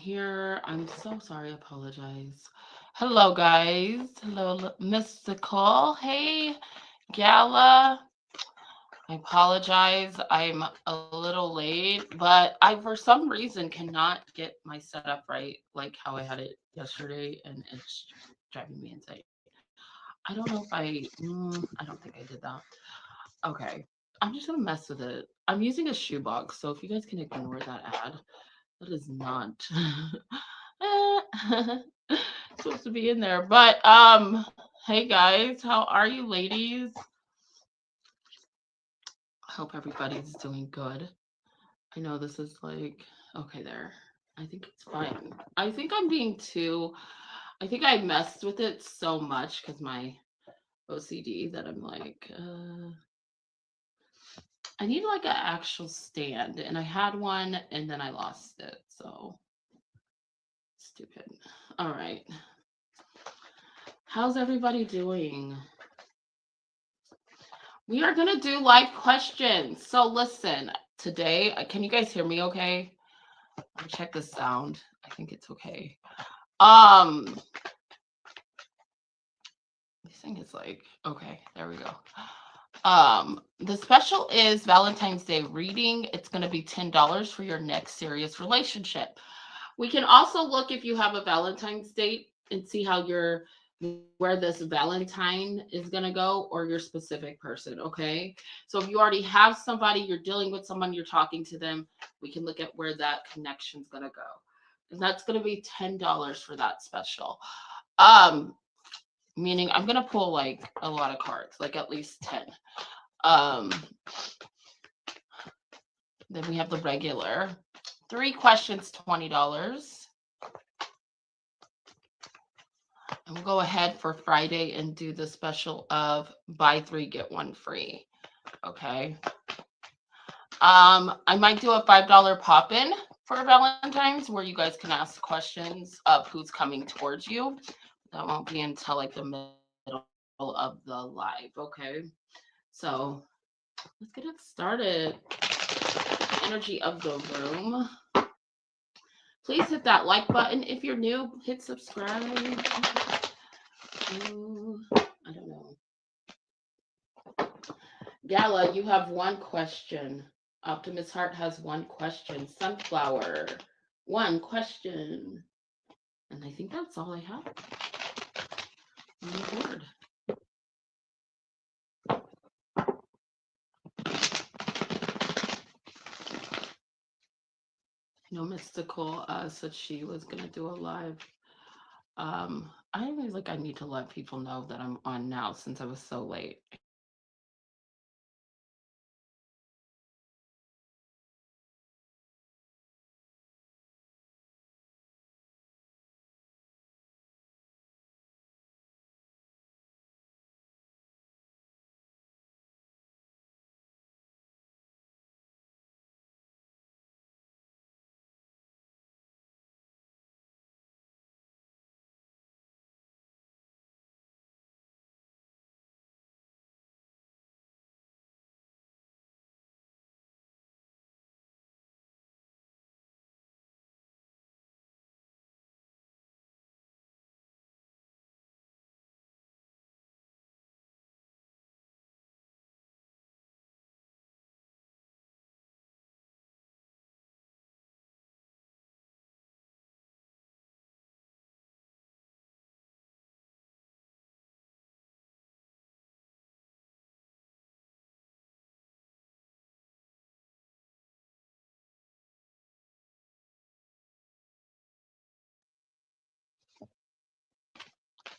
here. I'm so sorry. I apologize. Hello, guys. Hello, Mystical. Hey, Gala. I apologize. I'm a little late, but I, for some reason, cannot get my setup right like how I had it yesterday, and it's driving me insane. I don't know if I don't think I did that. Okay. I'm just gonna mess with it. I'm using a shoebox, so if you guys can ignore that ad, that is not supposed to be in there. But hey guys, how are you ladies? I hope everybody's doing good. I know this is like okay there. I think it's fine. I think I'm being too I think I messed with it so much because my OCD that I'm like, I need like an actual stand, and I had one and then I lost it. So stupid. All right. How's everybody doing? We are going to do live questions. So listen, today, can you guys hear me okay? Let me check the sound. I think it's okay. Um, this thing is like, okay, there we go. The special is Valentine's Day reading. It's going to be $10 for your next serious relationship. We can also look if you have a Valentine's date and see how your where this Valentine is going to go or your specific person, okay? So if you already have somebody, you're dealing with someone, you're talking to them, we can look at where that connection's going to go. And that's going to be $10 for that special. Um Meaning I'm going to pull like a lot of cards, like at least 10. Um then we have the regular. 3 questions, $20. And we'll go ahead for Friday and do the special of buy 3 get 1 free. Okay. I might do a $5 pop-in for Valentine's where you guys can ask questions of who's coming towards you. That won't be until like the middle of the live, okay? So let's get it started. Energy of the room. Please hit that like button. If you're new, hit subscribe. I don't know. Gala, you have one question. Optimus Heart has one question. Sunflower, one question. And I think that's all I have on the board. You know, Mystical said she was going to do a live. I always like I need to let people know that I'm on now since I was so late.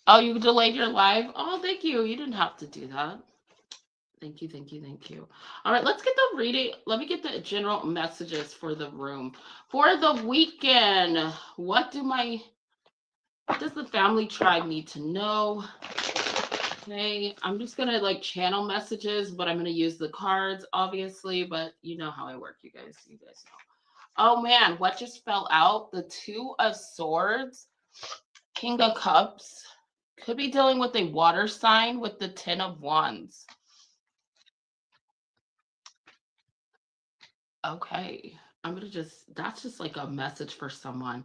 Oh, you delayed your live? Oh, thank you. You didn't have to do that. Thank you, thank you, thank you. All right, let's get the reading. Let me get the general messages for the room. For the weekend, what does the family tribe need to know? Okay, I'm just gonna like channel messages, but I'm gonna use the cards, obviously, but you know how I work, you guys know. Oh man, what just fell out? The Two of Swords, King of Cups. Could be dealing with a water sign with the Ten of Wands. Okay. that's just like a message for someone.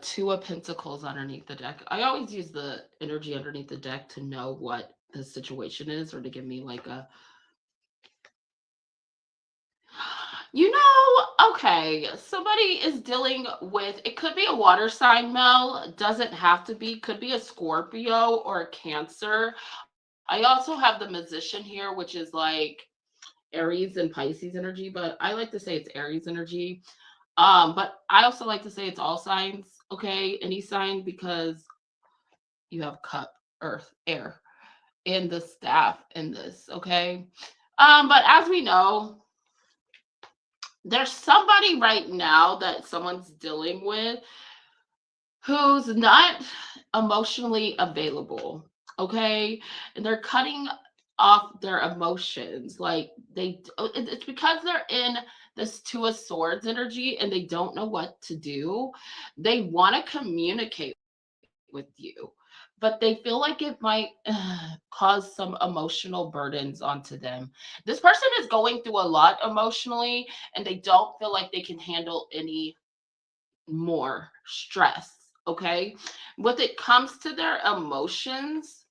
Two of Pentacles underneath the deck. I always use the energy underneath the deck to know what the situation is, or to give me like a, okay, somebody is dealing with, it could be a water sign, Mel, doesn't have to be, could be a Scorpio or a Cancer. I also have the Magician here, which is like Aries and Pisces energy, but I like to say it's Aries energy. But I also like to say it's all signs, okay? Any sign, because you have cup, earth, air, in the staff in this, okay? But as we know, there's somebody right now that someone's dealing with who's not emotionally available, okay? And they're cutting off their emotions. Like it's because they're in this Two of Swords energy and they don't know what to do. They want to communicate with you, but they feel like it might cause some emotional burdens onto them. This person is going through a lot emotionally and they don't feel like they can handle any more stress. Okay. When it comes to their emotions,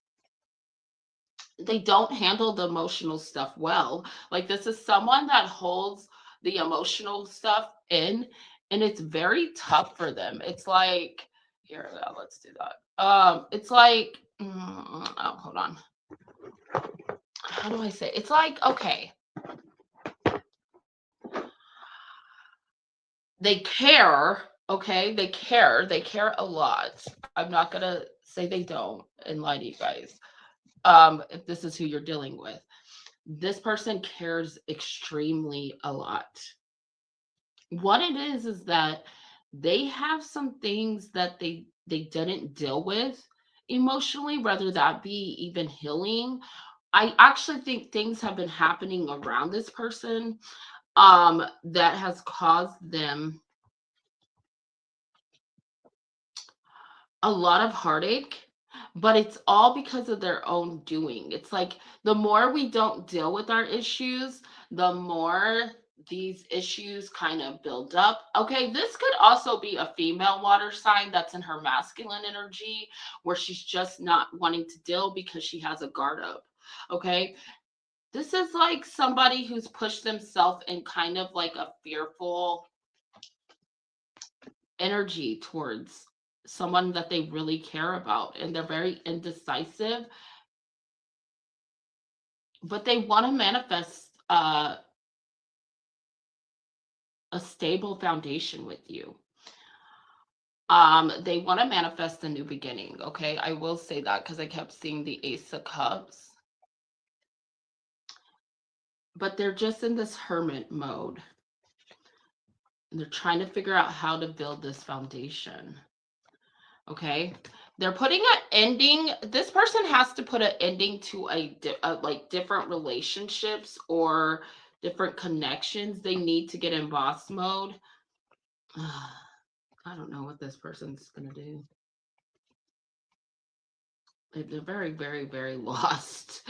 they don't handle the emotional stuff well. Like, this is someone that holds the emotional stuff in, and it's very tough for them. It's like, here, let's do that. It's like, oh, hold on. How do I say? It's like, okay, they care. Okay, they care a lot. I'm not gonna say they don't and lie to you guys. If this is who you're dealing with, this person cares extremely a lot. What it is that they have some things that they didn't deal with emotionally, whether that be even healing. I actually think things have been happening around this person that has caused them a lot of heartache, but it's all because of their own doing. It's like the more we don't deal with our issues, the more these issues kind of build up. Okay, this could also be a female water sign that's in her masculine energy where she's just not wanting to deal because she has a guard up. Okay, this is like somebody who's pushed themselves in kind of like a fearful energy towards someone that they really care about, and they're very indecisive, but they want to manifest a stable foundation with you. They want to manifest a new beginning. Okay, I will say that because I kept seeing the Ace of Cups, but they're just in this hermit mode. And they're trying to figure out how to build this foundation. Okay, they're putting an ending. This person has to put an ending to like different relationships or different connections. They need to get in boss mode. I don't know what this person's gonna do. They're very, very, very lost.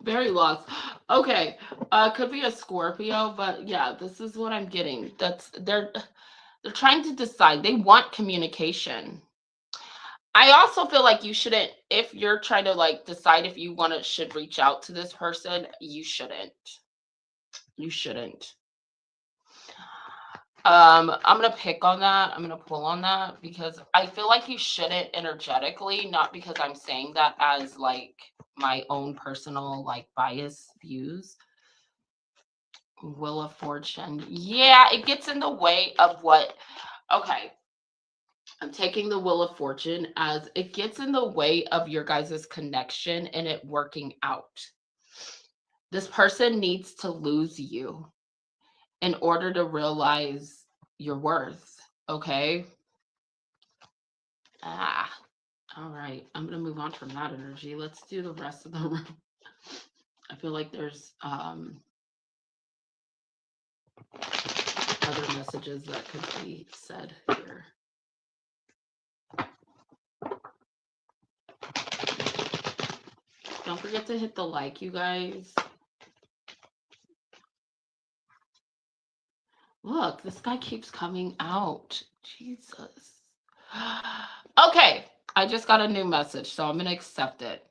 Very lost. Okay, could be a Scorpio, but yeah, this is what I'm getting. They're trying to decide. They want communication. I also feel like you shouldn't, if you're trying to like decide if you want to should reach out to this person, you shouldn't. You shouldn't. I'm gonna pick on that. I'm gonna pull on that because I feel like you shouldn't energetically, not because I'm saying that as like my own personal like bias views. Wheel of Fortune. Yeah, it gets in the way of what, okay. I'm taking the Wheel of Fortune as it gets in the way of your guys' connection and it working out. This person needs to lose you in order to realize your worth. Okay. Ah, all right. I'm going to move on from that energy. Let's do the rest of the room. I feel like there's other messages that could be said here. Don't forget to hit the like, you guys. Look, this guy keeps coming out. Jesus. Okay, I just got a new message, so I'm going to accept it.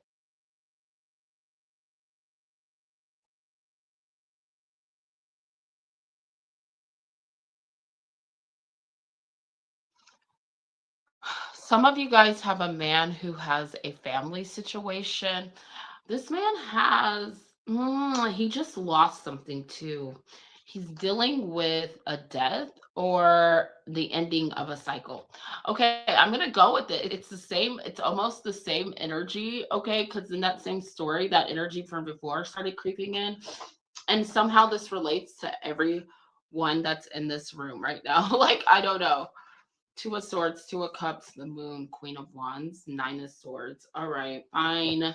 Some of you guys have a man who has a family situation. This man has, he just lost something too. He's dealing with a death or the ending of a cycle. Okay, I'm going to go with it. It's the same, it's almost the same energy, okay? Because in that same story, that energy from before started creeping in. And somehow this relates to everyone that's in this room right now. Like, I don't know. Two of Swords, Two of Cups, the Moon, Queen of Wands, Nine of Swords. All right, fine.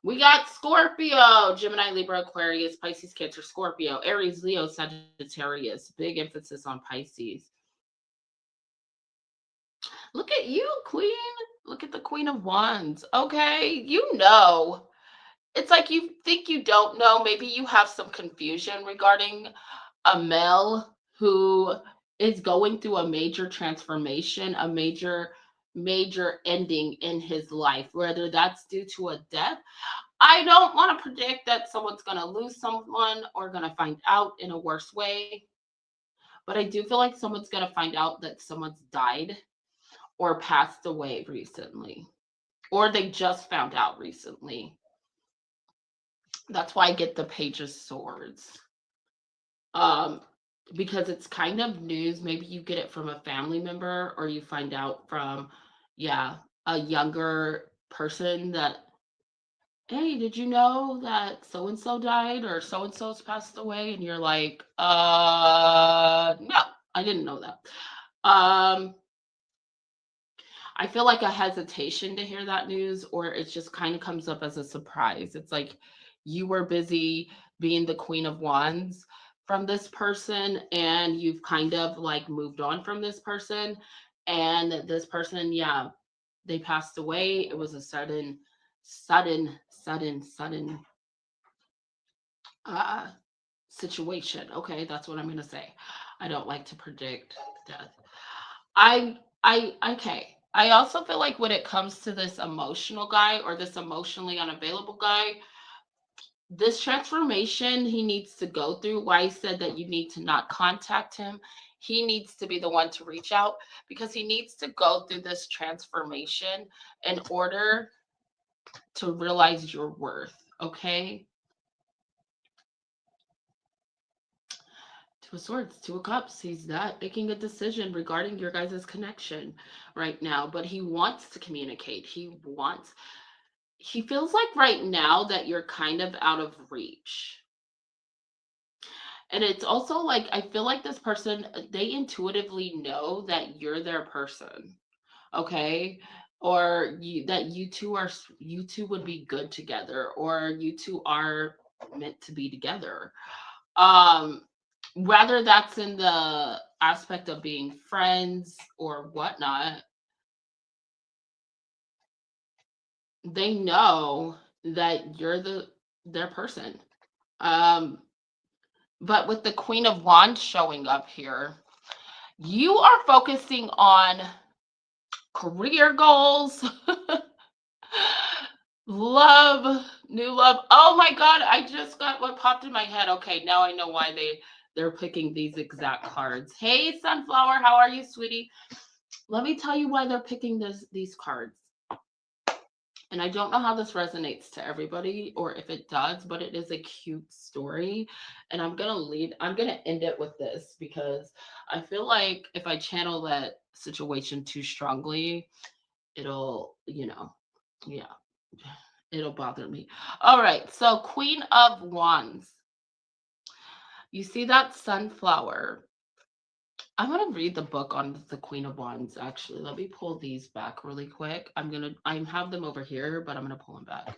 We got Scorpio, Gemini, Libra, Aquarius, Pisces, Cancer, Scorpio, Aries, Leo, Sagittarius. Big emphasis on Pisces. Look at you, Queen. Look at the Queen of Wands. Okay, you know. It's like you think you don't know. Maybe you have some confusion regarding a male who is going through a major transformation, a major ending in his life, whether that's due to a death. I don't want to predict that someone's going to lose someone or going to find out in a worse way, but I do feel like someone's going to find out that someone's died or passed away recently, or they just found out recently. That's why I get the Page of Swords. Um, because it's kind of news. Maybe you get it from a family member or you find out from, yeah, a younger person that, hey, did you know that so and so died or so and so's passed away? And you're like, no, I didn't know that. I feel like a hesitation to hear that news, or it just kind of comes up as a surprise. It's like you were busy being the Queen of Wands from this person, and you've kind of like moved on from this person. And this person, yeah, they passed away. It was a sudden uh, situation. Okay, that's what I'm gonna say. I don't like to predict death. Okay. I also feel like when it comes to this emotional guy or this emotionally unavailable guy, this transformation he needs to go through, why I said that you need to not contact him. He needs to be the one to reach out because he needs to go through this transformation in order to realize your worth. Okay. Two of Swords, Two of Cups. He's not making a decision regarding your guys' connection right now, but he wants to communicate. He feels like right now that you're kind of out of reach. And it's also like, I feel like this person, they intuitively know that you're their person. Okay. Or that you two would be good together, or you two are meant to be together. Um, Whether that's in the aspect of being friends or whatnot, they know that you're their person. Um, but with the Queen of Wands showing up here, you are focusing on career goals, love, new love. Oh my God, I just got what popped in my head. Okay, now I know why they're picking these exact cards. Hey, Sunflower, how are you, sweetie? Let me tell you why they're picking these cards. And I don't know how this resonates to everybody or if it does, but it is a cute story. And I'm going to end it with this because I feel like if I channel that situation too strongly, it'll, yeah, it'll bother me. All right. So, Queen of Wands. You see that sunflower? I'm gonna read the book on the Queen of Wands. Actually, let me pull these back really quick. I have them over here, but I'm gonna pull them back.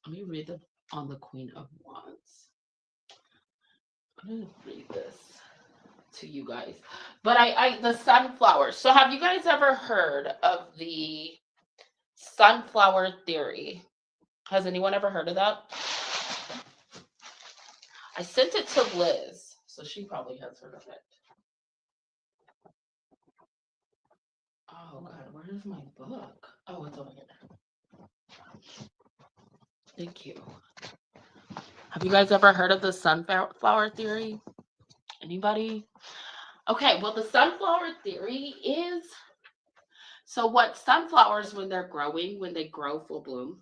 Let me read them on the Queen of Wands. I'm gonna read this to you guys. But the sunflower. So have you guys ever heard of the sunflower theory? Has anyone ever heard of that? I sent it to Liz. so she probably has heard of it. Oh God, where is my book? Oh, it's over here. Thank you. Have you guys ever heard of the sunflower theory? Anybody? Okay, well, the sunflower theory is, so what sunflowers, when they're growing, when they grow full bloom,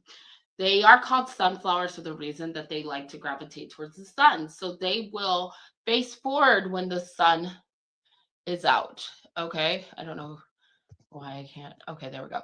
they are called sunflowers for the reason that they like to gravitate towards the sun. So they will face forward when the sun is out. Okay, I don't know why I can't. Okay, there we go.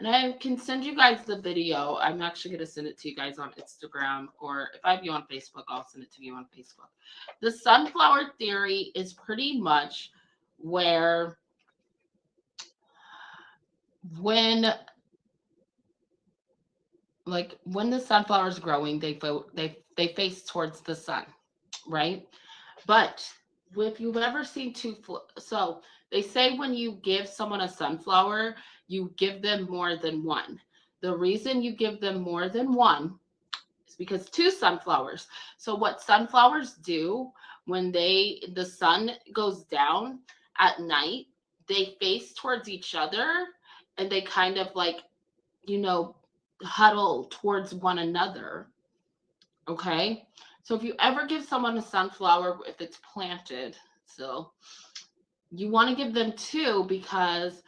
And I can send you guys the video. I'm actually going to send it to you guys on Instagram, or if I have you on Facebook, I'll send it to you on Facebook. The sunflower theory is pretty much where when when the sunflower is growing, they face towards the sun, right? But if you've ever seen so they say when you give someone a sunflower, you give them more than one. The reason you give them more than one is because two sunflowers. So what sunflowers do when the sun goes down at night, they face towards each other and they kind of you know, huddle towards one another. Okay. So if you ever give someone a sunflower, if it's planted, so you want to give them two because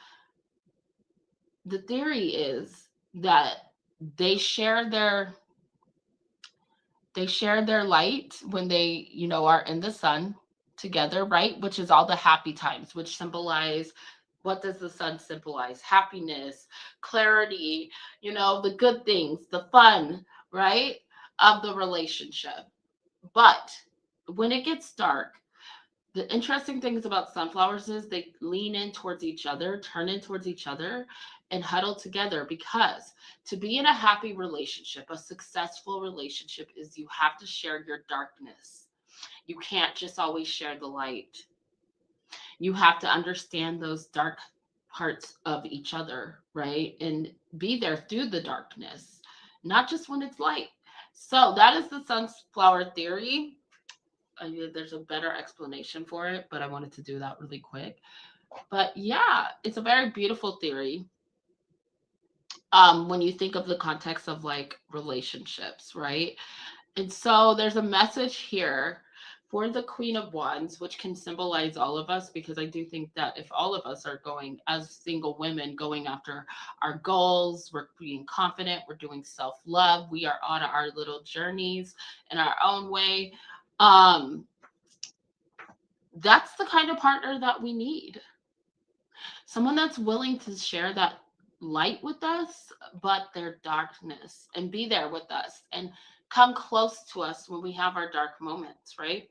the theory is that they share their light when they, are in the sun together, right? Which is all the happy times, which symbolize, what does the sun symbolize? Happiness, clarity, the good things, the fun, right? Of the relationship. But when it gets dark, the interesting things about sunflowers is they lean in towards each other, turn in towards each other, and huddle together, because to be in a happy relationship, a successful relationship, is you have to share your darkness. You can't just always share the light. You have to understand those dark parts of each other, right? And be there through the darkness, not just when it's light. So that is the sunflower theory. There's a better explanation for it, but I wanted to do that really quick. But yeah, it's a very beautiful theory. When you think of the context of relationships, right? And so there's a message here for the Queen of Wands, which can symbolize all of us, because I do think that if all of us are going as single women, going after our goals, we're being confident, we're doing self-love, we are on our little journeys in our own way. That's the kind of partner that we need. Someone that's willing to share that light with us, but their darkness, and be there with us and come close to us when we have our dark moments, right?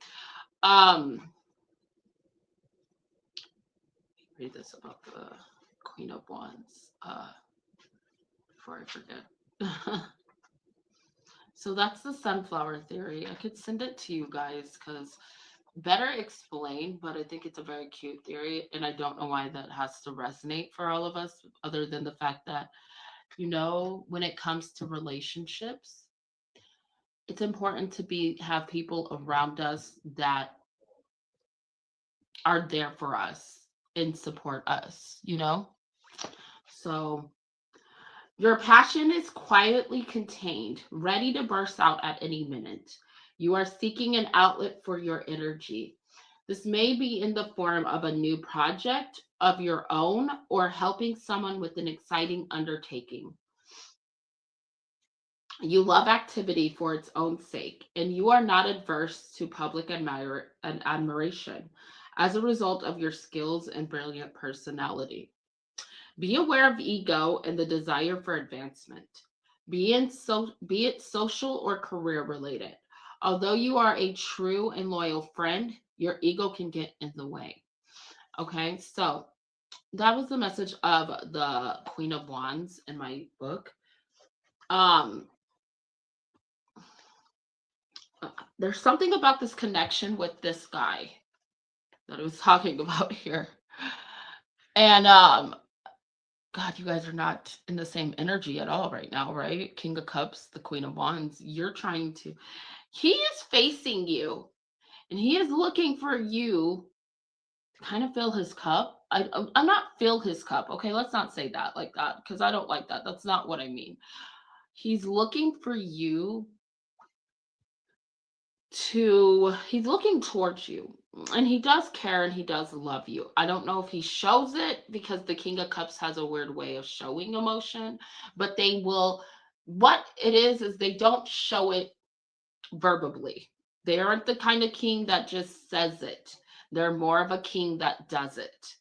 Read this about the Queen of Wands before I forget. So that's the sunflower theory. I could send it to you guys because better explained, but I think it's a very cute theory, and I don't know why that has to resonate for all of us, other than the fact that, when it comes to relationships, it's important to have people around us that are there for us and support us. So your passion is quietly contained, ready to burst out at any minute. You are seeking an outlet for your energy. This may be in the form of a new project of your own, or helping someone with an exciting undertaking. You love activity for its own sake, and you are not adverse to public admiration as a result of your skills and brilliant personality. Be aware of ego and the desire for advancement, be it social or career related. Although you are a true and loyal friend, your ego can get in the way. Okay, so that was the message of the Queen of Wands in my book. Um, there's something about this connection with this guy that I was talking about here. And God, you guys are not in the same energy at all right now, right? King of Cups, the Queen of Wands. You're trying to, he is facing you and he is looking for you to kind of fill his cup. I'm not fill his cup. Okay, let's not say that like that because I don't like that. That's not what I mean. He's looking for you he's looking towards you, and he does care and he does love you. I don't know if he shows it because the King of Cups has a weird way of showing emotion, but they will, what it is they don't show it verbally. They aren't the kind of king that just says it. They're more of a king that does it.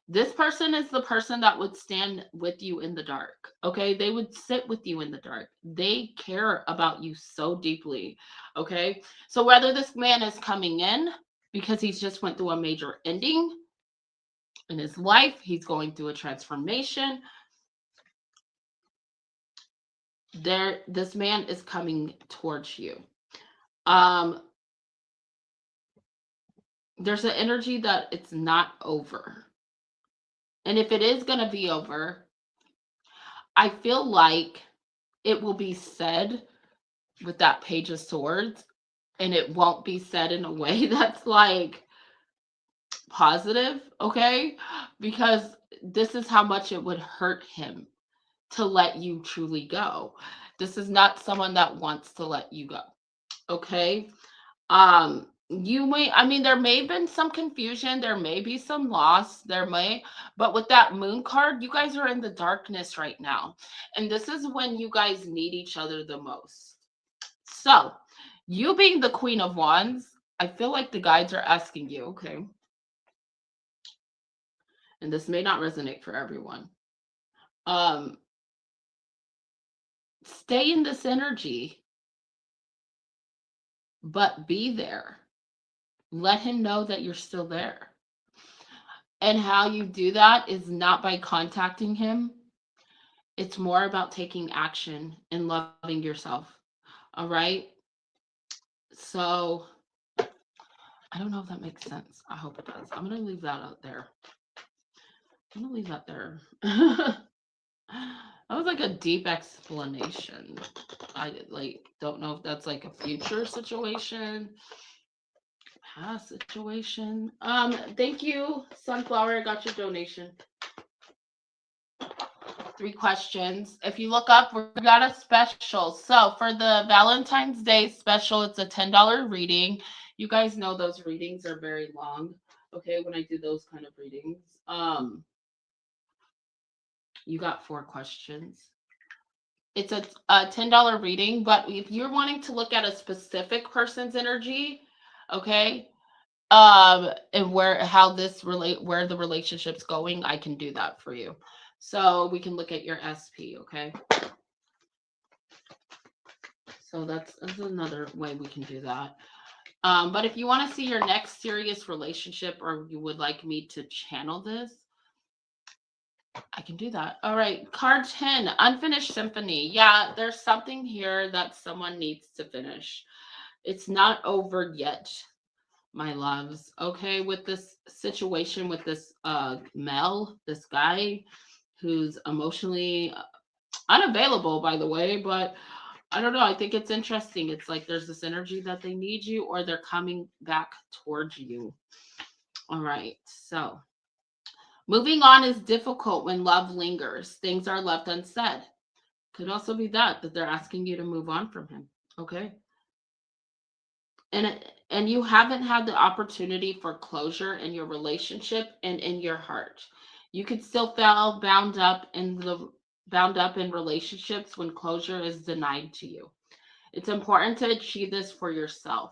This person is the person that would stand with you in the dark. Okay. They would sit with you in the dark. They care about you so deeply. Okay. So whether this man is coming in because he's just went through a major ending in his life, he's going through a transformation. This man is coming towards you. Um, there's an energy that it's not over. And if it is going to be over, I feel like it will be said with that Page of Swords, and it won't be said in a way that's like positive, okay? Because this is how much it would hurt him to let you truly go. This is not someone that wants to let you go, okay? You may, I mean, there may have been some confusion, there may be some loss, but with that moon card, you guys are in the darkness right now. And this is when you guys need each other the most. So, you being the Queen of Wands, I feel like the guides are asking you, okay, and this may not resonate for everyone. Um, stay in this energy, but be there. Let him know that you're still there. And how you do that is not by contacting him. It's more about taking action and loving yourself. All right? So, I don't know if that makes sense. I hope it does. I'm going to leave that out there. I'm going to leave that there. That was like a deep explanation. I like don't know if that's like a future situation, past situation. Thank you, Sunflower. I got your donation. 3 questions. If you look up, we got a special. So for the Valentine's Day special, it's a $10 reading. You guys know those readings are very long. Okay, when I do those kind of readings. You got 4 questions. It's a $10 reading, but if you're wanting to look at a specific person's energy, okay, and where the relationship's going, I can do that for you. So we can look at your SP, okay? So that's another way we can do that. But if you want to see your next serious relationship, or you would like me to channel this, I can do that. All right. Card 10, Unfinished Symphony. Yeah, there's something here that someone needs to finish. It's not over yet, my loves. Okay, with this situation with this Mel, this guy who's emotionally unavailable, by the way, but I don't know. I think it's interesting. It's like there's this energy that they need you or they're coming back towards you. All right. So, moving on is difficult when love lingers. Things are left unsaid. Could also be that they're asking you to move on from him. Okay. And you haven't had the opportunity for closure in your relationship and in your heart. You could still feel bound up in relationships when closure is denied to you. It's important to achieve this for yourself.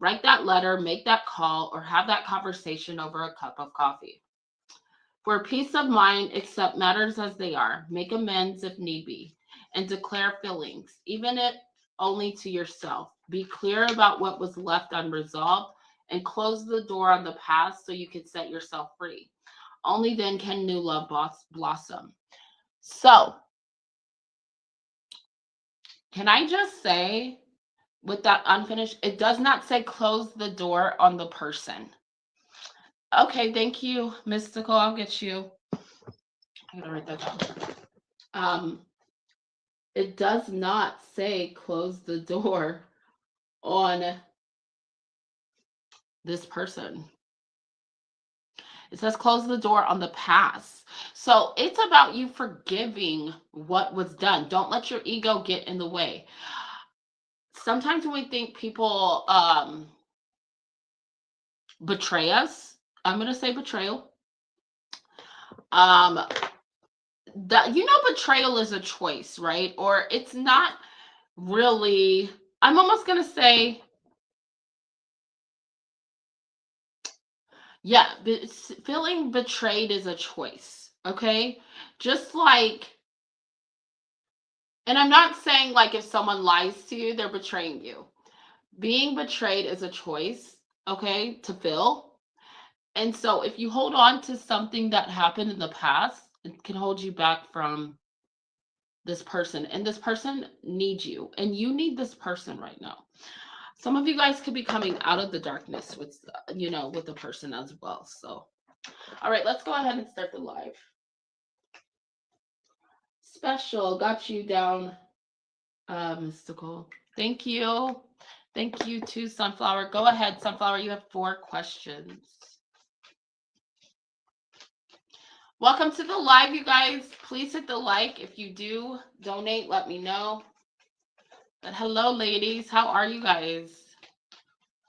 Write that letter, make that call, or have that conversation over a cup of coffee. For peace of mind, accept matters as they are, make amends if need be, and declare feelings, only to yourself. Be clear about what was left unresolved and close the door on the past so you can set yourself free. Only then can new love blossom. So, can I just say, with that unfinished, it does not say close the door on the person. Okay, thank you, Mystical. I'll get you. I gotta write that down. It does not say close the door on this person. It says close the door on the past. So it's about you forgiving what was done. Don't let your ego get in the way. Sometimes when we think people betray us, I'm going to say betrayal. Betrayal is a choice, right? Or it's not really, I'm almost going to say, yeah, feeling betrayed is a choice, okay? Just like, and I'm not saying like if someone lies to you, they're betraying you. Being betrayed is a choice, okay, to feel. And so if you hold on to something that happened in the past, it can hold you back from this person. And this person needs you, and you need this person right now. Some of you guys could be coming out of the darkness with, with the person as well. So, all right, let's go ahead and start the live. Special, got you down, Mystical. Thank you. Thank you to Sunflower. Go ahead, Sunflower. You have 4 questions. Welcome to the live, you guys. Please hit the like. If you do donate, let me know. But hello, ladies. How are you guys?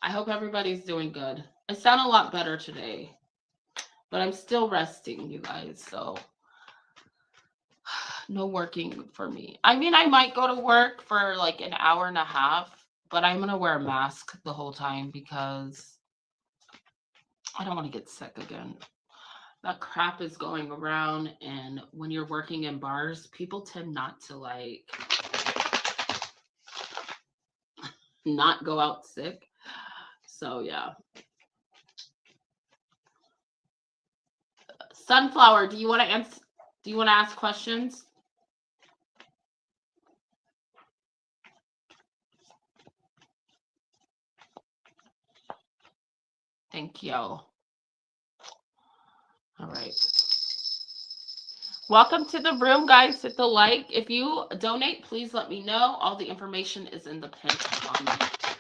I hope everybody's doing good. I sound a lot better today, but I'm still resting, you guys. So no working for me. I mean, I might go to work for like an hour and a half, but I'm going to wear a mask the whole time because I don't want to get sick again. That crap is going around, and when you're working in bars, people tend not to not go out sick. So yeah. Sunflower, do you want to answer? Do you want to ask questions? Thank you. All right. Welcome to the room, guys. Hit the like. If you donate, please let me know. All the information is in the pinned comment.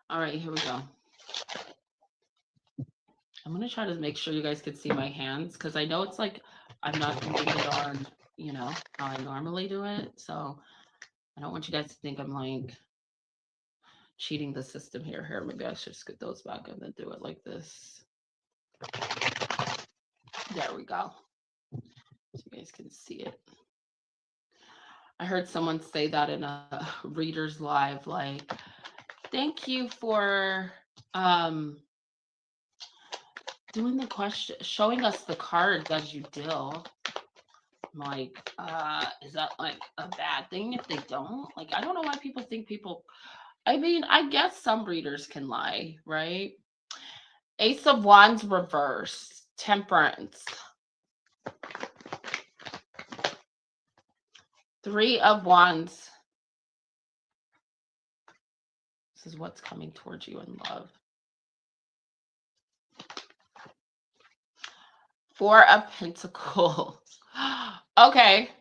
All right, here we go. I'm going to try to make sure you guys can see my hands because I know it's like I'm not doing it on, how I normally do it. So I don't want you guys to think I'm like cheating the system here. Here, maybe I should just get those back and then do it like this. There we go. So you guys can see it. I heard someone say that in a reader's live, like, thank you for doing the question, showing us the cards as you deal. I'm like, is that like a bad thing if they don't? Like, I don't know why people think I mean, I guess some readers can lie, right? Ace of Wands reverse, Temperance. 3 of Wands. This is what's coming towards you in love. 4 of Pentacles. Okay.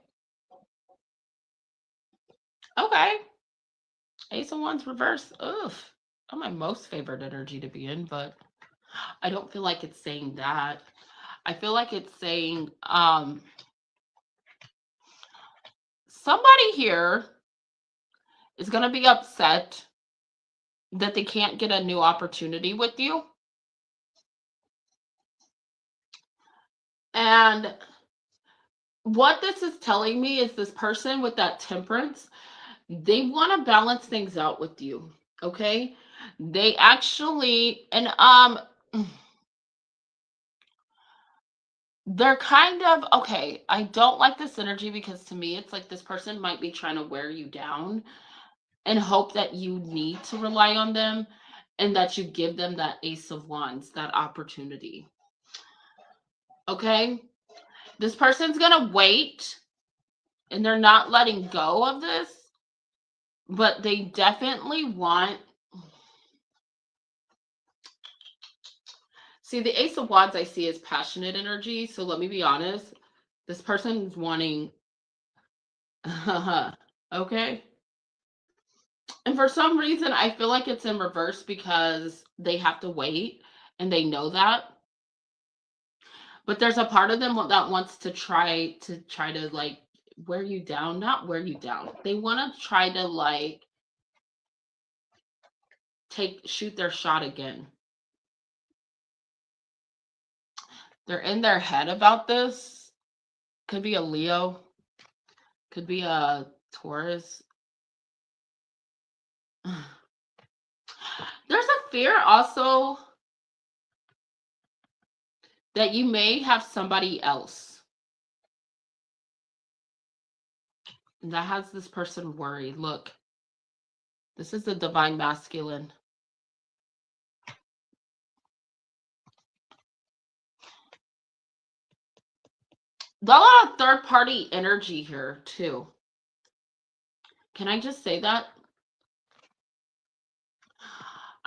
Okay. Ace of Wands reverse. Ugh. Not my most favorite energy to be in, but I don't feel like it's saying that. I feel like it's saying somebody here is going to be upset that they can't get a new opportunity with you. And what this is telling me is this person with that Temperance, they want to balance things out with you. Okay. They actually, and they're kind of, okay, I don't like this energy because to me, it's like this person might be trying to wear you down. and hope that you need to rely on them and that you give them that Ace of Wands, that opportunity. Okay? This person's going to wait and they're not letting go of this, but they definitely want. See, the Ace of Wands I see is passionate energy. So let me be honest. This person's wanting. Okay. And for some reason, I feel like it's in reverse because they have to wait and they know that. But there's a part of them that wants to try to like wear you down, not wear you down. They want to try to like shoot their shot again. They're in their head about this. Could be a Leo, could be a Taurus. There's a fear also that you may have somebody else. And that has this person worried. Look, this is the divine masculine. A lot of third party energy here too. Can I just say that?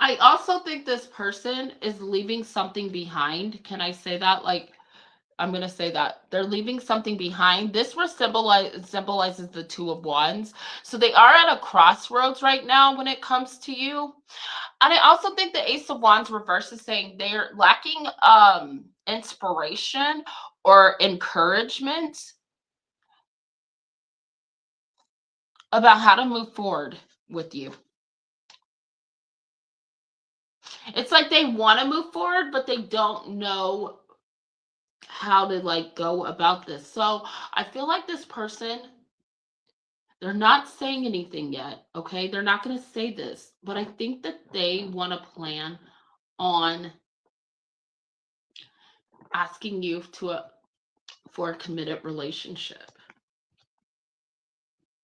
I also think this person is leaving something behind. Can I say that? Like, I'm going to say that. They're leaving something behind. This symbolizes the Two of Wands. So they are at a crossroads right now when it comes to you. And I also think the Ace of Wands reverse is saying they're lacking inspiration or encouragement about how to move forward with you. It's like they want to move forward, but they don't know how to like go about this. So I feel like this person, they're not saying anything yet. Okay. They're not going to say this, but I think that they want to plan on asking you for a committed relationship.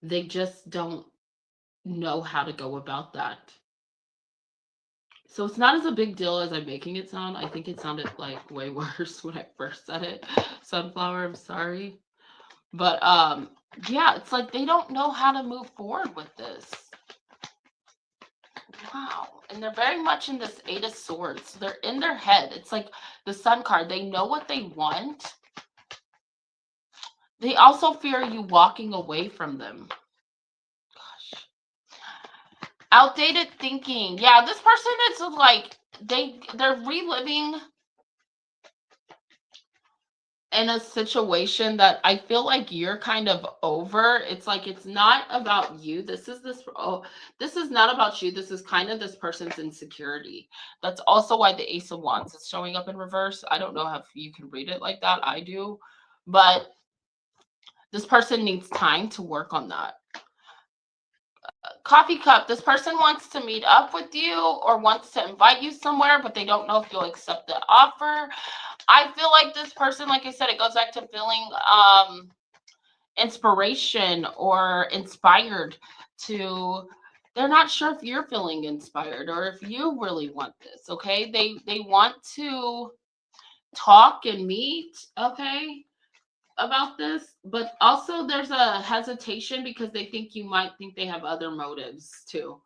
They just don't know how to go about that. So it's not as a big deal as I'm making it sound. I think it sounded like way worse when I first said it. Sunflower, I'm sorry. But yeah, it's like they don't know how to move forward with this. Wow. And they're very much in this Eight of Swords. They're in their head. It's like the Sun card. They know what they want. They also fear you walking away from them. Gosh. Outdated thinking. Yeah, this person is like they're reliving in a situation that I feel like you're kind of over. It's like it's not about you. This is not about you. This is kind of this person's insecurity. That's also why the Ace of Wands is showing up in reverse. I don't know if you can read it like that. I do. But this person needs time to work on that. Coffee cup. This person wants to meet up with you or wants to invite you somewhere, but they don't know if you'll accept the offer. I feel like this person, like I said, it goes back to feeling inspiration or inspired to. They're not sure if you're feeling inspired or if you really want this. Okay, they want to talk and meet. Okay, about this, but also there's a hesitation because they think you might think they have other motives too.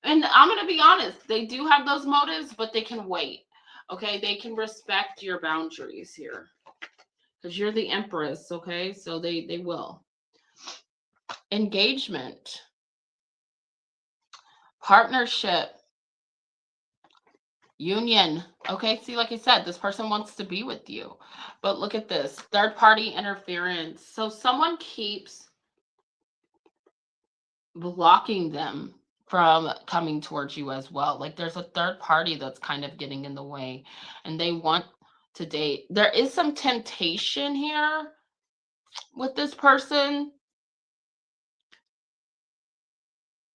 And I'm going to be honest, they do have those motives, but they can wait. Okay, they can respect your boundaries here because you're the Empress. Okay, so they will. Engagement, partnership, union. Okay, see, like I said, this person wants to be with you, but look at this third party interference. So someone keeps blocking them from coming towards you as well. Like there's a third party that's kind of getting in the way and they want to date. There is some temptation here with this person.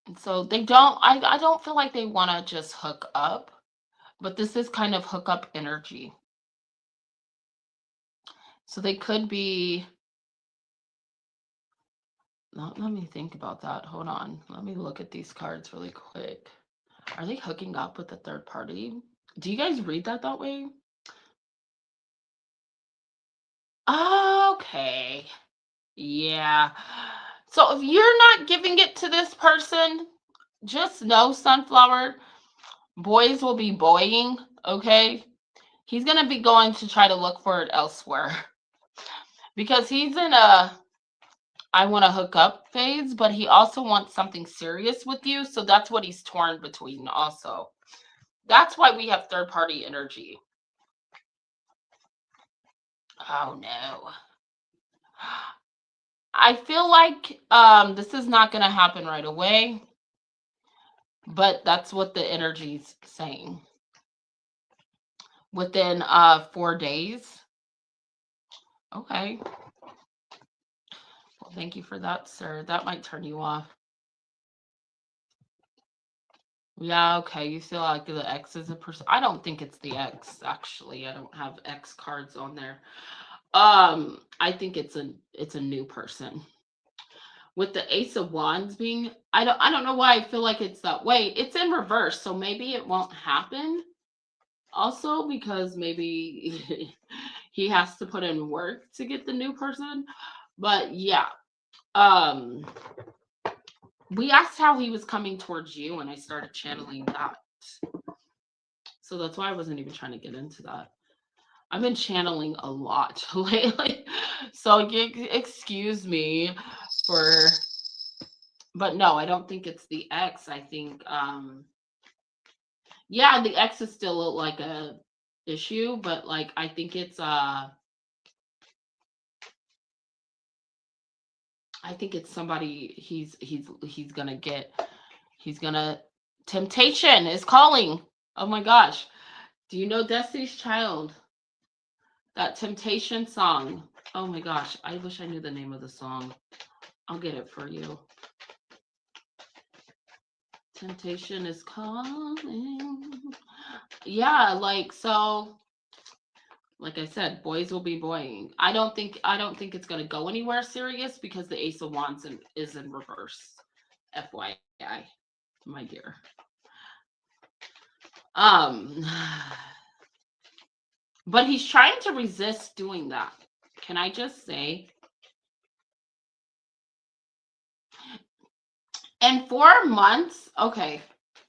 And so they don't, I don't feel like they want to just hook up, but this is kind of hookup energy. So they could be Let me think about that. Hold on. Let me look at these cards really quick. Are they hooking up with a third party? Do you guys read that way? Okay. Yeah. So if you're not giving it to this person, just know, Sunflower, boys will be boying, okay? He's going to be going to try to look for it elsewhere because he's in a I want to hook up phase, but he also wants something serious with you. So that's what he's torn between, also. That's why we have third party energy. Oh, no. I feel like this is not going to happen right away, but that's what the energy's saying. Within 4 days. Okay. Well, thank you for that, sir. That might turn you off. Yeah, okay. You feel like the X is a person. I don't think it's the X, actually. I don't have X cards on there. I think it's a new person. With the Ace of Wands being, I don't know why I feel like it's that way. It's in reverse, so maybe it won't happen. Also, because maybe he has to put in work to get the new person. But yeah. We asked how he was coming towards you, and I started channeling that. So that's why I wasn't even trying to get into that. I've been channeling a lot lately. So excuse me for, but no, I don't think it's the X. I think yeah, the X is still like a issue, but like I think it's I think it's somebody he's gonna get. He's gonna Temptation is calling. Oh my gosh. Do you know Destiny's Child? That Temptation song. Oh my gosh. I wish I knew the name of the song. I'll get it for you. Temptation is calling. Yeah, like so like I said, boys will be boying. I don't think it's gonna go anywhere serious because the Ace of Wands is in reverse. FYI, my dear. Um But he's trying to resist doing that. Can I just say? In 4 months, okay,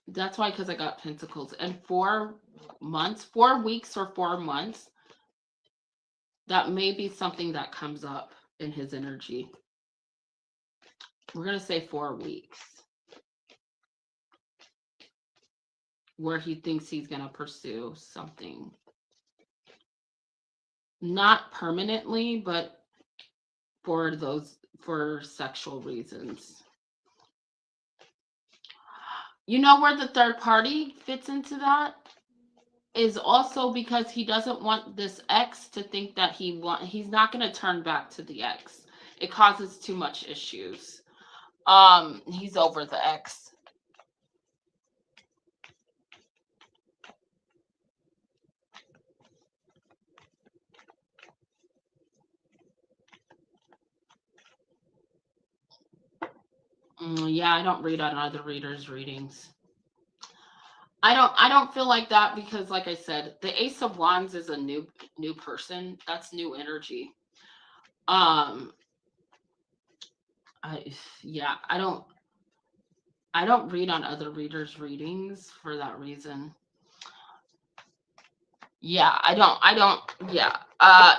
that's why, because I got Pentacles. In 4 months, 4 weeks or 4 months, that may be something that comes up in his energy. We're going to say 4 weeks. Where he thinks he's going to pursue something. Not permanently, but for sexual reasons. You know where the third party fits into that? Is also because he doesn't want this ex to think that he's not going to turn back to the ex. It causes too much issues. He's over the ex. Yeah, I don't read on other readers' readings. I don't feel like that because, like I said, the Ace of Wands is a new person. That's new energy. Yeah, I don't read on other readers' readings for that reason. Yeah, yeah.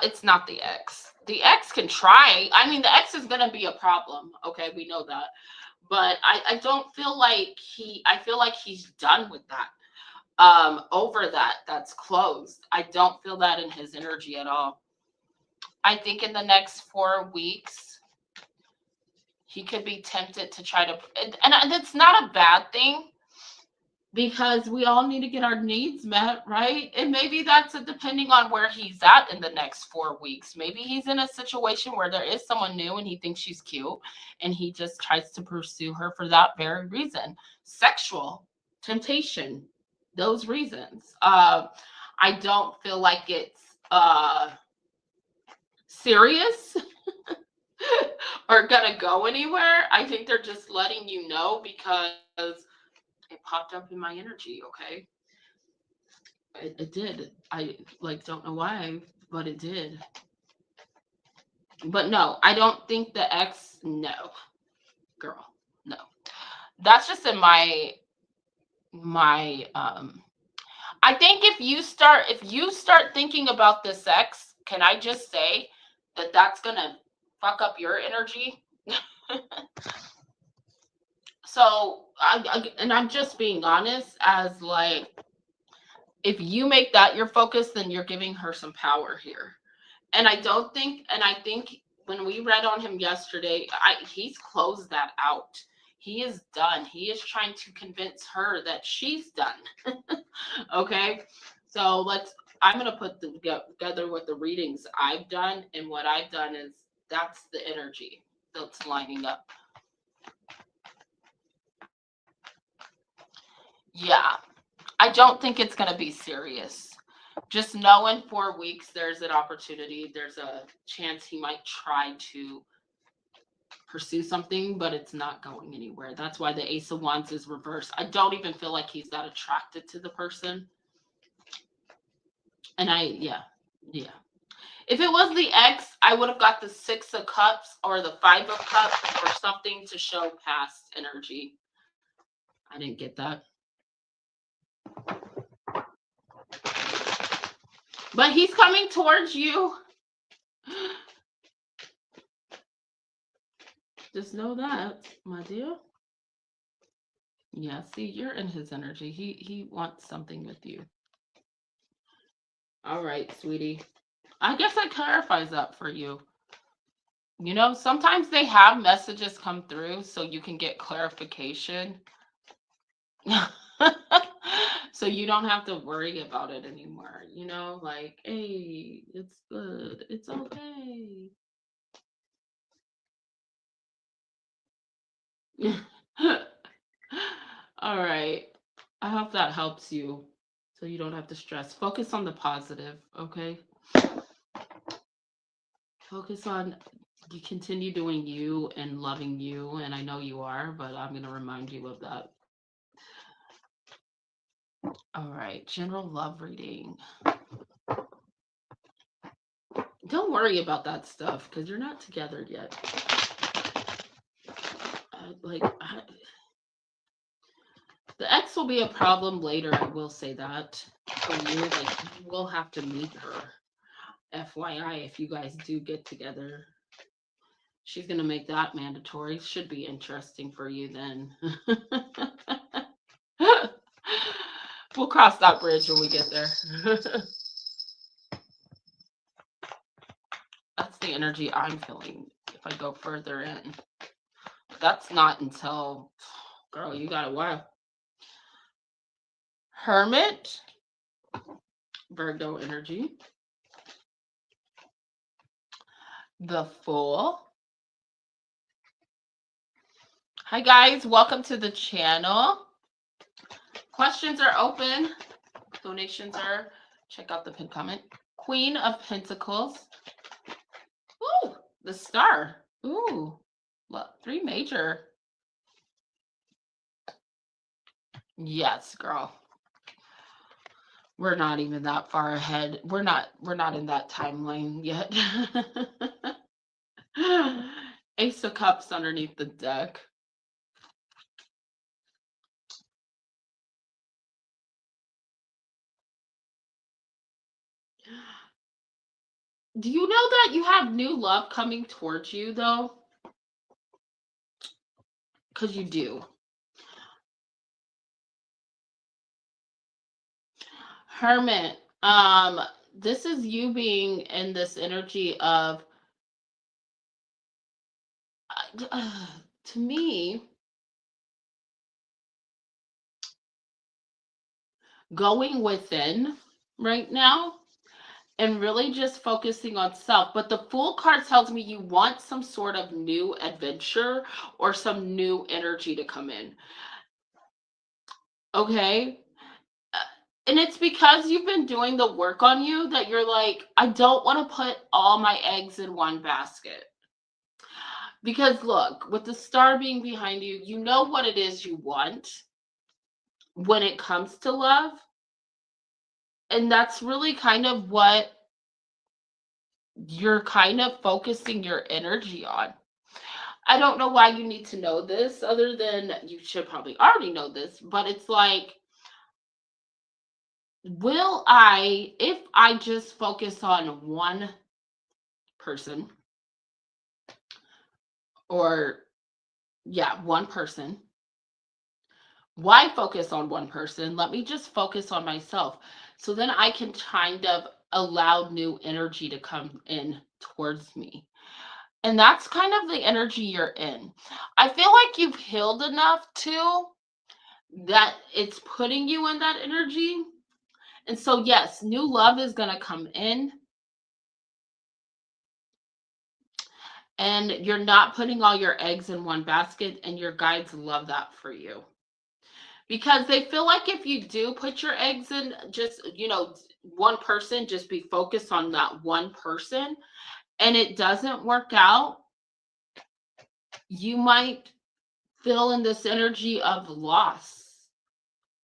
It's not the X. The X can try. I mean, the X is gonna be a problem. Okay, we know that. But I don't feel like I feel like he's done with that. Over that, that's closed. I don't feel that in his energy at all. I think in the next 4 weeks, he could be tempted to try to, and it's not a bad thing because we all need to get our needs met, right? And maybe that's depending on where he's at in the next 4 weeks. Maybe he's in a situation where there is someone new and he thinks she's cute and he just tries to pursue her for that very reason. Sexual temptation, those reasons. I don't feel like it's serious gonna go anywhere. I think they're just letting you know because it popped up in my energy, okay? It did. I like don't know why, but it did. But no, I don't think the ex, no, girl, no. That's just in my I think if you start thinking about this ex, can I just say that that's gonna fuck up your energy? So and I'm just being honest, as like, if you make that your focus, then you're giving her some power here. And I think when we read on him yesterday, he's closed that out. He is done. He is trying to convince her that she's done. Okay, so I'm gonna put together what the readings I've done, and what I've done is that's the energy that's lining up. Yeah, I don't think it's gonna be serious. Just know in 4 weeks there's an opportunity. There's a chance he might try to pursue something, but it's not going anywhere. That's why the Ace of Wands is reversed. I don't even feel like he's that attracted to the person. And yeah. If it was the ex, I would have got the Six of Cups or the Five of Cups or something to show past energy. I didn't get that. But he's coming towards you. Just know that, my dear. Yeah, see, you're in his energy. He wants something with you. All right, sweetie. I guess that clarifies that for you. You know, sometimes they have messages come through so you can get clarification. So you don't have to worry about it anymore. You know, like, hey, it's good. It's okay. All right. I hope that helps you so you don't have to stress. Focus on the positive, okay? Focus on you continue doing you and loving you, and I know you are, but I'm going to remind you of that. All right, general love reading. Don't worry about that stuff because you're not together yet. The ex will be a problem later. I will say that for you. Like, you will have to meet her. FYI, if you guys do get together, she's gonna make that mandatory. Should be interesting for you then. We'll cross that bridge when we get there. That's the energy I'm feeling if I go further in. But that's not until, girl, you got a while. Hermit, Virgo energy. The Fool. Hi guys, welcome to the channel. Questions are open. Donations are, check out the pinned comment. Queen of Pentacles. Ooh, the Star. Ooh, look, 3 major. Yes, girl. We're not even that far ahead. We're not in that timeline yet. Ace of Cups underneath the deck. Do you know that you have new love coming towards you, though? Because you do. Hermit, this is you being in this energy of, to me, going within right now and really just focusing on self. But the Fool card tells me you want some sort of new adventure or some new energy to come in. Okay? And it's because you've been doing the work on you that you're like, I don't want to put all my eggs in one basket. Because look, with the star being behind you, you know what it is you want when it comes to love. And that's really kind of what you're kind of focusing your energy on. I don't know why you need to know this, other than you should probably already know this, but it's like, if I just focus on one person, or yeah, one person, why focus on one person? Let me just focus on myself. So then I can kind of allow new energy to come in towards me. And that's kind of the energy you're in. I feel like you've healed enough too that it's putting you in that energy. And so, yes, new love is going to come in, and you're not putting all your eggs in one basket, and your guides love that for you. Because they feel like if you do put your eggs in just, one person, just be focused on that one person, and it doesn't work out, you might feel in this energy of loss,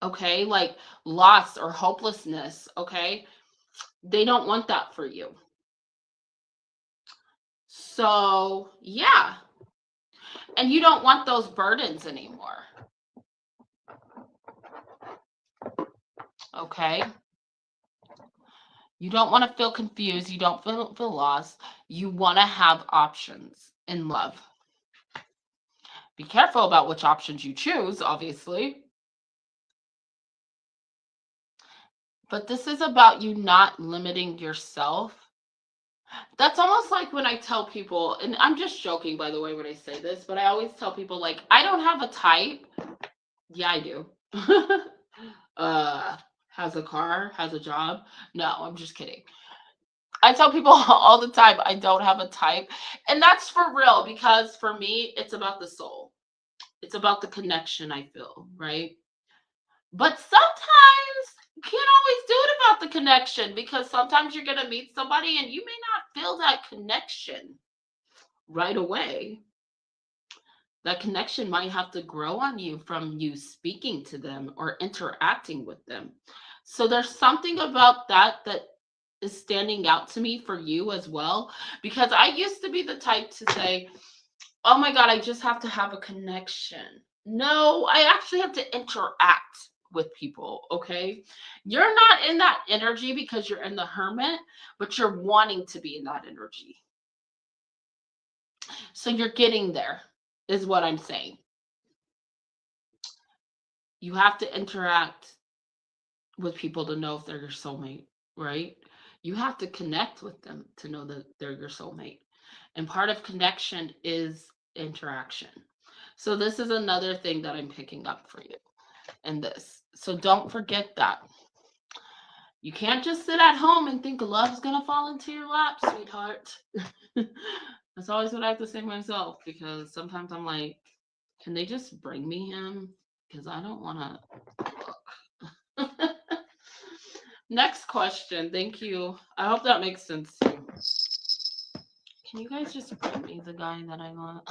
okay? Like loss or hopelessness, okay? They don't want that for you. So, yeah. And you don't want those burdens anymore. Okay? You don't want to feel confused. You don't feel lost. You want to have options in love. Be careful about which options you choose, obviously. But this is about you not limiting yourself. That's almost like when I tell people, and I'm just joking, by the way, when I say this, but I always tell people, like, I don't have a type. Yeah, I do. Has a car, has a job. No, I'm just kidding. I tell people all the time I don't have a type. And that's for real, because for me, it's about the soul. It's about the connection I feel, right? But sometimes you can't always do it about the connection, because sometimes you're going to meet somebody and you may not feel that connection right away. That connection might have to grow on you from you speaking to them or interacting with them. So there's something about that is standing out to me for you as well, because I used to be the type to say, oh my God, I just have to have a connection. No, I actually have to interact with people, okay? You're not in that energy because you're in the hermit, but you're wanting to be in that energy. So you're getting there, is what I'm saying. You have to interact with people to know if they're your soulmate, right? You have to connect with them to know that they're your soulmate. And part of connection is interaction. So this is another thing that I'm picking up for you in this. So don't forget that. You can't just sit at home and think love's going to fall into your lap, sweetheart. That's always what I have to say to myself, because sometimes I'm like, can they just bring me him? Because I don't want to look. Next question. Thank you. I hope that makes sense to you. Can you guys just bring me the guy that I want?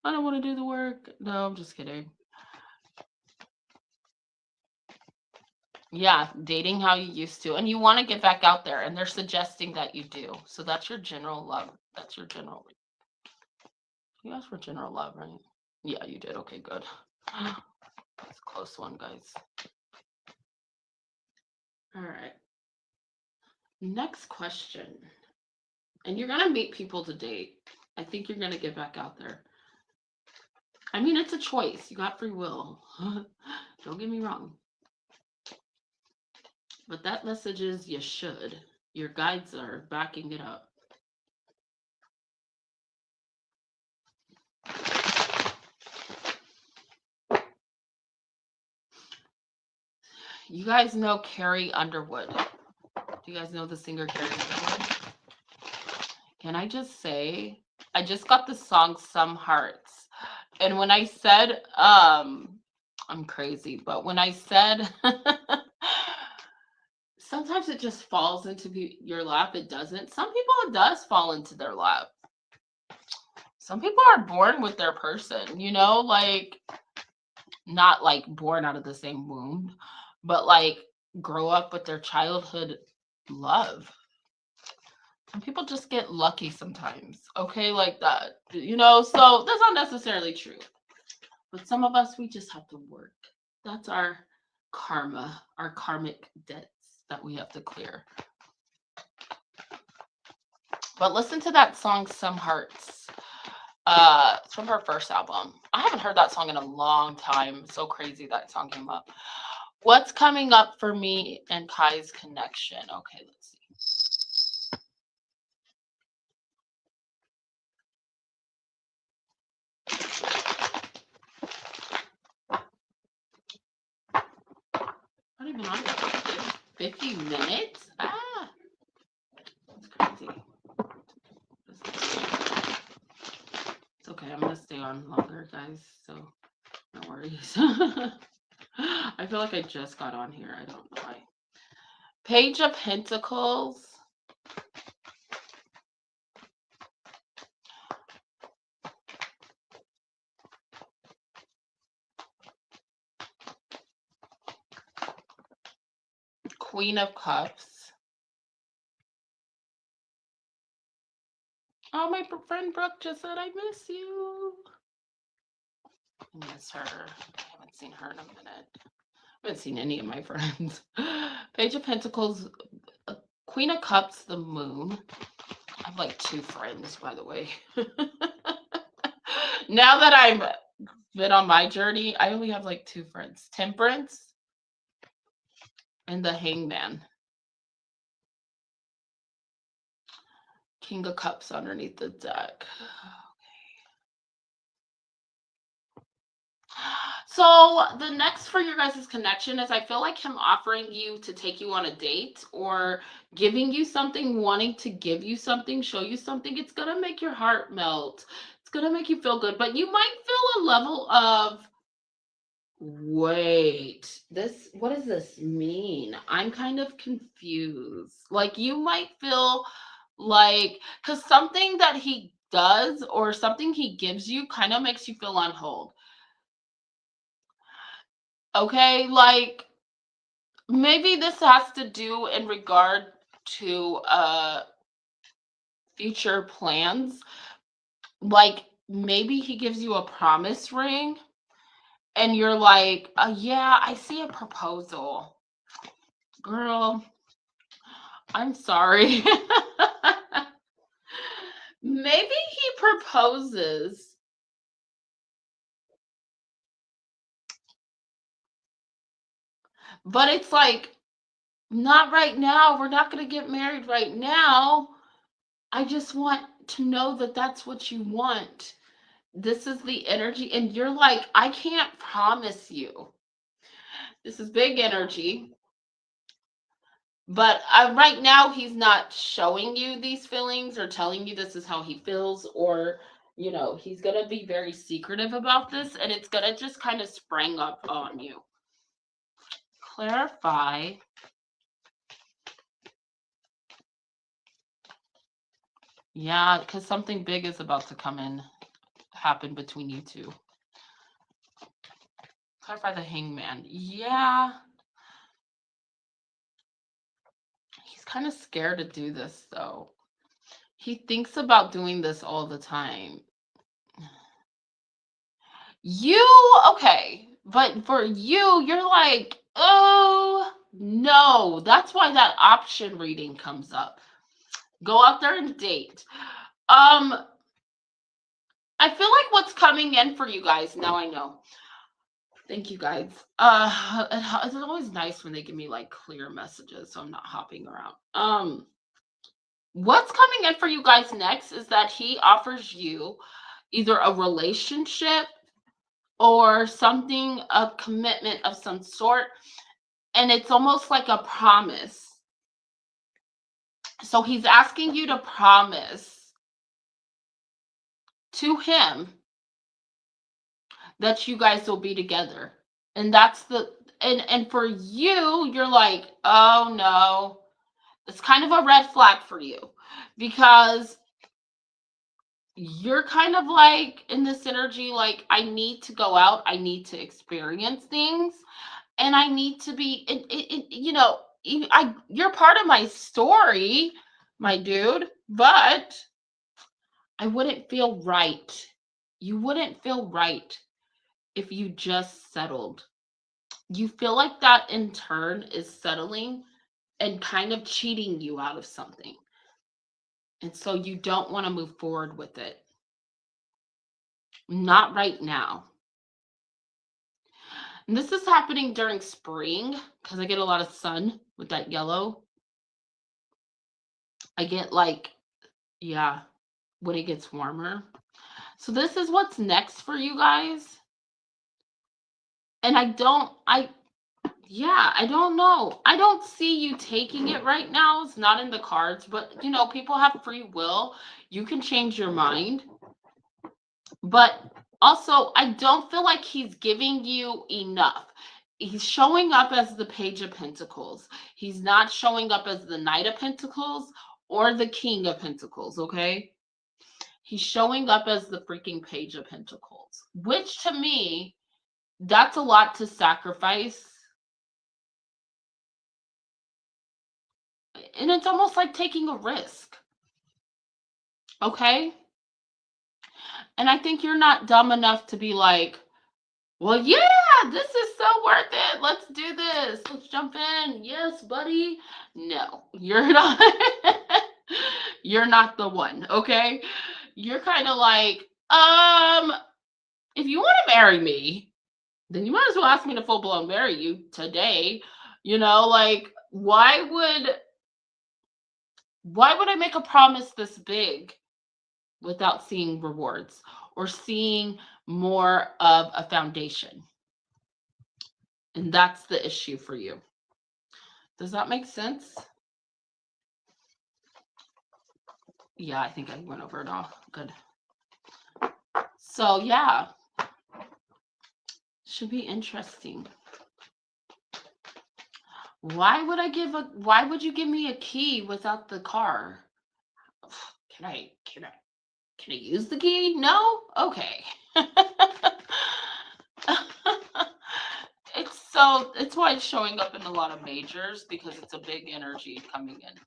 I don't want to do the work. No, I'm just kidding. Yeah, dating how you used to. And you want to get back out there. And they're suggesting that you do. So that's your general love. That's your general. You asked for general love, right? Yeah, you did. Okay, good. That's a close one, guys. All right. Next question. And you're going to meet people to date. I think you're going to get back out there. I mean, it's a choice. You got free will. Don't get me wrong. But that message is you should. Your guides are backing it up. You guys know Carrie Underwood. Do you guys know the singer Carrie Underwood? Can I just say, I just got the song Some Hearts. And when I said, I'm crazy, but when I said sometimes it just falls into your lap. It doesn't. Some people, it does fall into their lap. Some people are born with their person, like not like born out of the same womb, but like grow up with their childhood love. Some people just get lucky sometimes, okay, like that, so that's not necessarily true. But some of us, we just have to work. That's our karma, our karmic debts that we have to clear. But listen to that song, Some Hearts. It's from her first album. I haven't heard that song in a long time. So crazy that song came up. What's coming up for me and Kai's connection? Okay, let's see. Not even on 50 minutes? Ah, that's crazy. It's okay. I'm going to stay on longer, guys. So no worries. I feel like I just got on here. I don't know why. Page of Pentacles. Queen of Cups. Oh, my friend Brooke just said, I miss you. I miss her. I haven't seen her in a minute. I haven't seen any of my friends. Page of Pentacles, Queen of Cups, the Moon. I have like 2 friends, by the way. Now that I've been on my journey, I only have like 2 friends. Temperance and the Hangman. King of Cups underneath the deck. So the next for your guys' connection is, I feel like him offering you to take you on a date, or giving you something, wanting to give you something, show you something. It's going to make your heart melt. It's going to make you feel good, but you might feel a level of, wait, what does this mean? I'm kind of confused. Like, you might feel like, because something that he does or something he gives you kind of makes you feel on hold. Okay, like maybe this has to do in regard to future plans. Like maybe he gives you a promise ring and you're like, yeah, I see a proposal. Girl, I'm sorry. Maybe he proposes, but it's like, not right now. We're not going to get married right now. I just want to know that that's what you want. This is the energy. And you're like, I can't promise you. This is big energy. But right now, he's not showing you these feelings or telling you this is how he feels, or, he's going to be very secretive about this, and it's going to just kind of spring up on you. Clarify. Yeah, because something big is about to happen between you two. Clarify the Hangman. Yeah. He's kind of scared to do this, though. He thinks about doing this all the time. Okay, but for you're like, oh, no. That's why that option reading comes up. Go out there and date. I feel like what's coming in for you guys, now I know. Thank you, guys. It's always nice when they give me like clear messages, so I'm not hopping around. What's coming in for you guys next is that he offers you either a relationship or something, a commitment of some sort, and it's almost like a promise. So he's asking you to promise to him that you guys will be together. And and for you, you're like, oh no, it's kind of a red flag for you because you're kind of like in this energy, like, I need to go out, I need to experience things, and I need to be, you're part of my story, my dude, but I wouldn't feel right. You wouldn't feel right if you just settled. You feel like that in turn is settling and kind of cheating you out of something. And so you don't want to move forward with it. Not right now. And this is happening during spring because I get a lot of sun with that yellow. I get like, yeah, when it gets warmer. So this is what's next for you guys. And I don't know. I don't see you taking it right now. It's not in the cards, but people have free will. You can change your mind. But also, I don't feel like he's giving you enough. He's showing up as the Page of Pentacles. He's not showing up as the Knight of Pentacles or the King of Pentacles, okay? He's showing up as the freaking Page of Pentacles, which to me, that's a lot to sacrifice. And it's almost like taking a risk, okay? And I think you're not dumb enough to be like, well, yeah, this is so worth it. Let's do this. Let's jump in. Yes, buddy. No, you're not. You're not the one, okay? You're kind of like, if you want to marry me, then you might as well ask me to full blown marry you today. Like, why would I make a promise this big without seeing rewards or seeing more of a foundation? And that's the issue for you. Does that make sense? Yeah, I think I went over it all. Good. So yeah, should be interesting. Why would you give me a key without the car? Can I use the key? No? Okay. It's why it's showing up in a lot of majors, because it's a big energy coming in.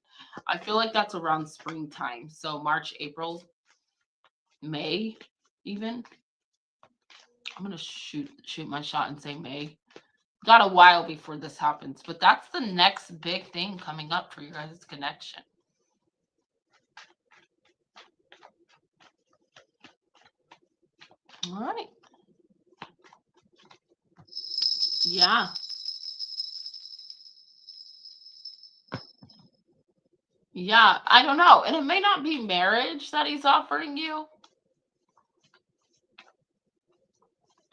I feel like that's around springtime. So March, April, May, even. I'm gonna shoot my shot and say May. Got a while before this happens, but that's the next big thing coming up for you guys' connection. All right. Yeah. Yeah, I don't know. And it may not be marriage that he's offering you.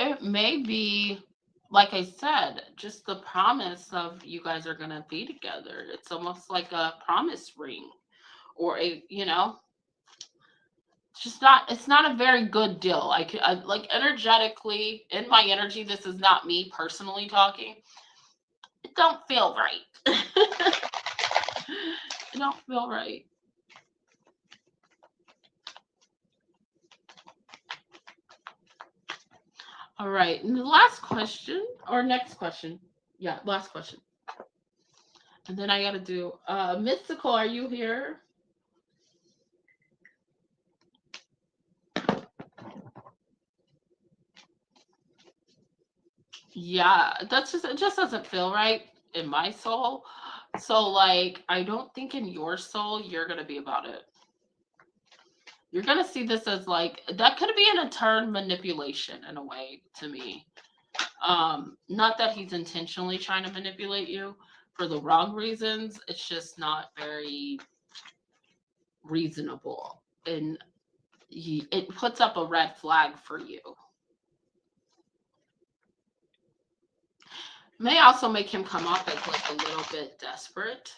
It may be, like I said, just the promise of you guys are going to be together. It's almost like a promise ring or it's not a very good deal. Like energetically, in my energy, this is not me personally talking. It don't feel right. It don't feel right. All right. And the last question, or next question. Yeah, last question. And then I got to do Mystical, are you here? Yeah, it just doesn't feel right in my soul. So like, I don't think in your soul you're going to be about it. You're going to see this as like, that could be an turn manipulation in a way to me. Not that he's intentionally trying to manipulate you for the wrong reasons. It's just not very reasonable. And it puts up a red flag for you. May also make him come off as like a little bit desperate.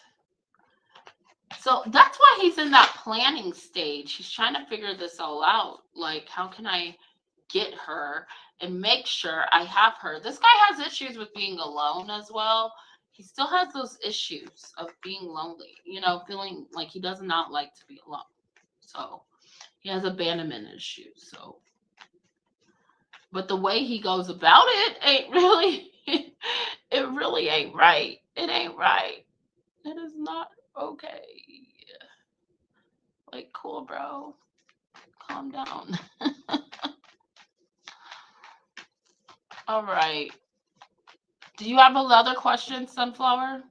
So that's why he's in that planning stage. He's trying to figure this all out. Like, how can I get her and make sure I have her. This guy has issues with being alone as well. He still has those issues of being lonely, feeling like he does not like to be alone. So he has abandonment issues. So, but the way he goes about it ain't really, it really ain't right. It ain't right. It is not okay. Like, cool, bro. Calm down. All right. Do you have another question, Sunflower?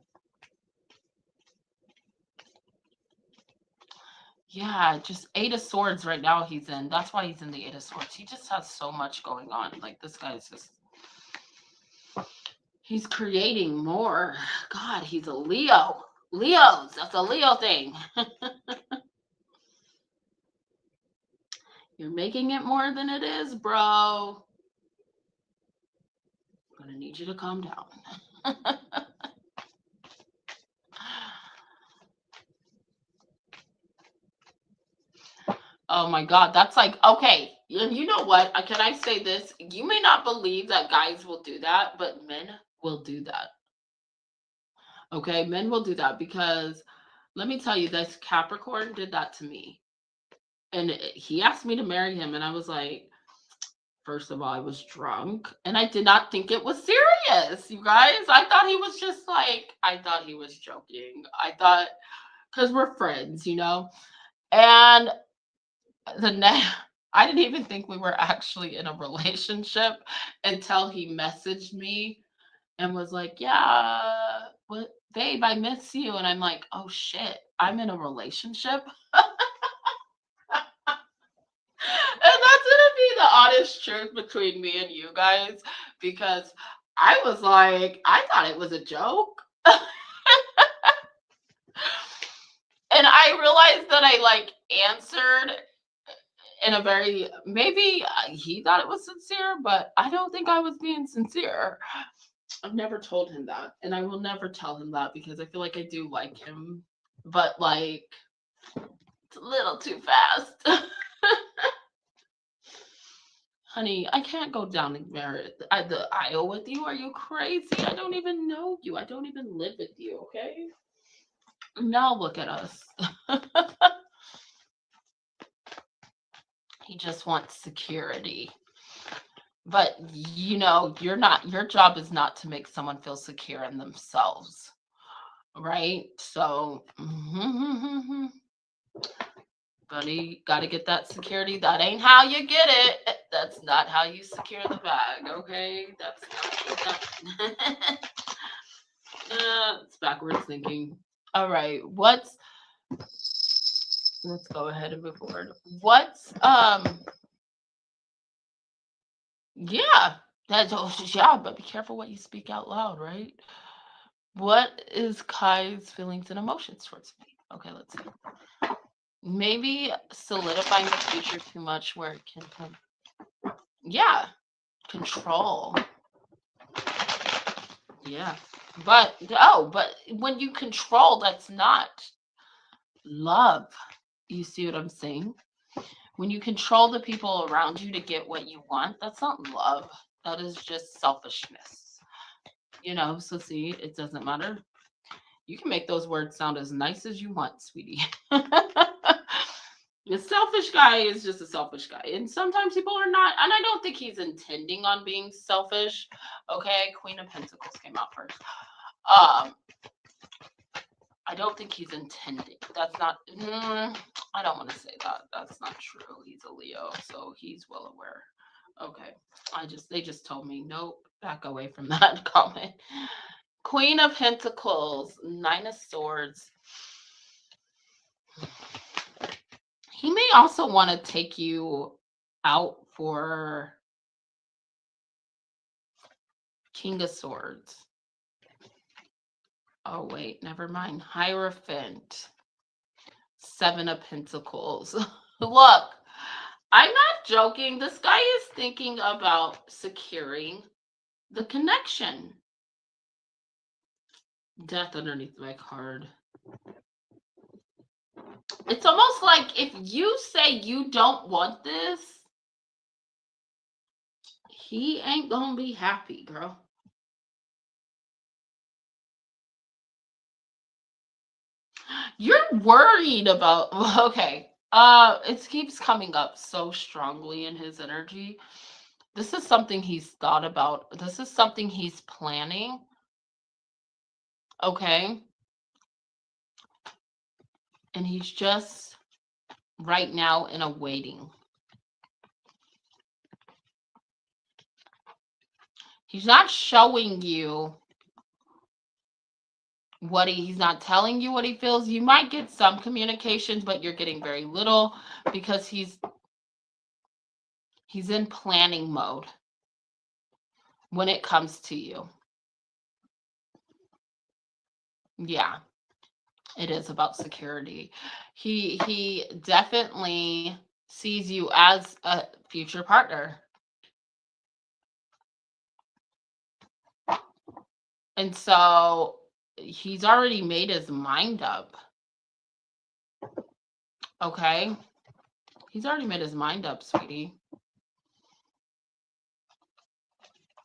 Yeah, just Eight of Swords right now he's in. That's why he's in the Eight of Swords. He just has so much going on. Like, this guy's just, he's creating more. God, he's a Leo. Leos, that's a Leo thing. You're making it more than it is, bro. I'm gonna need you to calm down. Oh my God, that's like, okay, you know what? Can I say this? You may not believe that guys will do that, but men will do that. Okay, men will do that because let me tell you, this Capricorn did that to me. And he asked me to marry him, and I was like, first of all, I was drunk, and I did not think it was serious, you guys. I thought he was just like, I thought he was joking. I thought, because we're friends, And I didn't even think we were actually in a relationship until he messaged me and was like, yeah, what, babe, I miss you. And I'm like, oh shit, I'm in a relationship. And that's gonna be the honest truth between me and you guys, because I was like, I thought it was a joke. And I realized that I like answered in a very, maybe he thought it was sincere, but I don't think I was being sincere. I've never told him that, and I will never tell him that because I feel like I do like him, but like it's a little too fast. Honey, I can't go down the aisle with you. Are you crazy? I don't even know you. I don't even live with you, okay? Now look at us. He just wants security. But your job is not to make someone feel secure in themselves. Right? So buddy, gotta get that security. That ain't how you get it. That's not how you secure the bag, okay? That's not it's backwards thinking. All right, let's go ahead and move forward. Yeah, yeah, but be careful what you speak out loud, right? What is Kai's feelings and emotions towards me? Okay, let's see. Maybe solidifying the future too much where it can, yeah, control. Yeah. But when you control, that's not love. You see what I'm saying? When you control the people around you to get what you want, that's not love. That is just selfishness. So see, it doesn't matter. You can make those words sound as nice as you want, sweetie. The selfish guy is just a selfish guy. And sometimes people are not, and I don't think he's intending on being selfish. Okay, Queen of Pentacles came out first. I don't think he's intending. That's not, I don't want to say that. That's not true. He's a Leo, so he's well aware. Okay. They just told me, nope, back away from that comment. Queen of Pentacles, Nine of Swords. He may also want to take you out for King of Swords. Oh, wait, never mind. Hierophant. Seven of Pentacles. Look, I'm not joking. This guy is thinking about securing the connection. Death underneath my card. It's almost like if you say you don't want this, He ain't gonna be happy, girl. You're worried about okay. It keeps coming up so strongly in his energy. This is something he's thought about. This is something he's planning. Okay. And he's just right now in a waiting. He's not showing you he's not telling you what he feels. You might get some communications, but you're getting very little because he's in planning mode when it comes to you. Yeah, it is about security. He definitely sees you as a future partner. And so he's already made his mind up. Okay? He's already made his mind up, sweetie.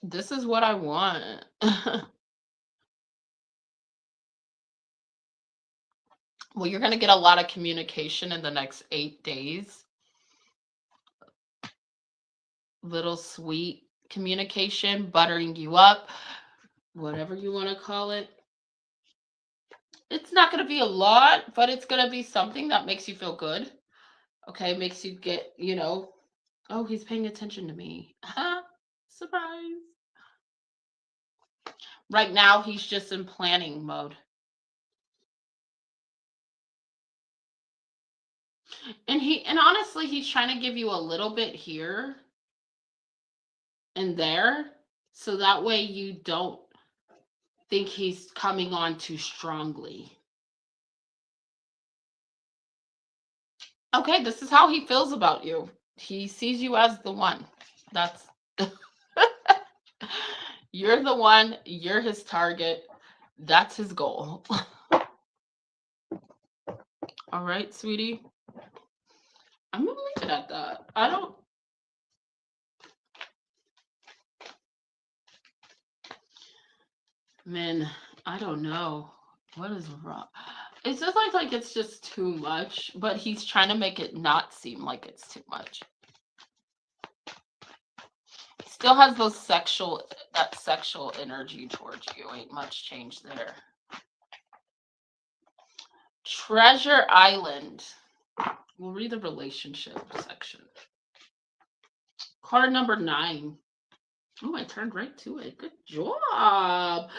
This is what I want. Well, you're going to get a lot of communication in the next 8 days. Little sweet communication, buttering you up, whatever you want to call it. It's not going to be a lot, but it's going to be something that makes you feel good. Okay, makes you get, oh, he's paying attention to me. Surprise. Right now, he's just in planning mode. And honestly, he's trying to give you a little bit here and there, so that way you don't think he's coming on too strongly. Okay, this is how he feels about you. He sees you as the one. That's you're the one, you're his target. That's his goal. All right, sweetie. I'm gonna leave it at that. Man, I don't know. What is wrong? It's just like it's just too much, but he's trying to make it not seem like it's too much. Still has that sexual energy towards you. Ain't much change there. Treasure Island. We'll read the relationship section. Card number 9. Oh, I turned right to it. Good job.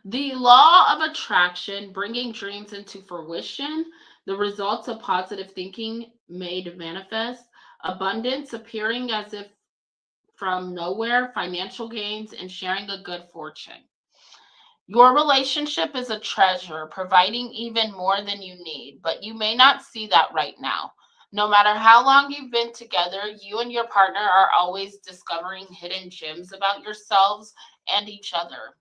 The law of attraction, bringing dreams into fruition, the results of positive thinking made manifest, abundance appearing as if from nowhere, financial gains, and sharing a good fortune. Your relationship is a treasure, providing even more than you need, but you may not see that right now. No matter how long you've been together, you and your partner are always discovering hidden gems about yourselves and each other.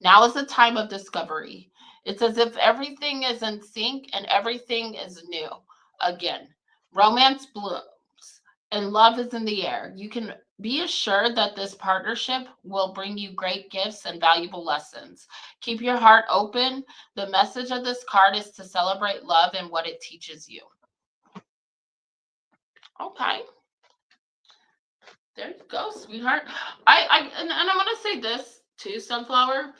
Now is the time of discovery. It's as if everything is in sync and everything is new. Again, romance blooms and love is in the air. You can be assured that this partnership will bring you great gifts and valuable lessons. Keep your heart open. The message of this card is to celebrate love and what it teaches you. Okay. There you go, sweetheart. And I'm gonna say this too, Sunflower.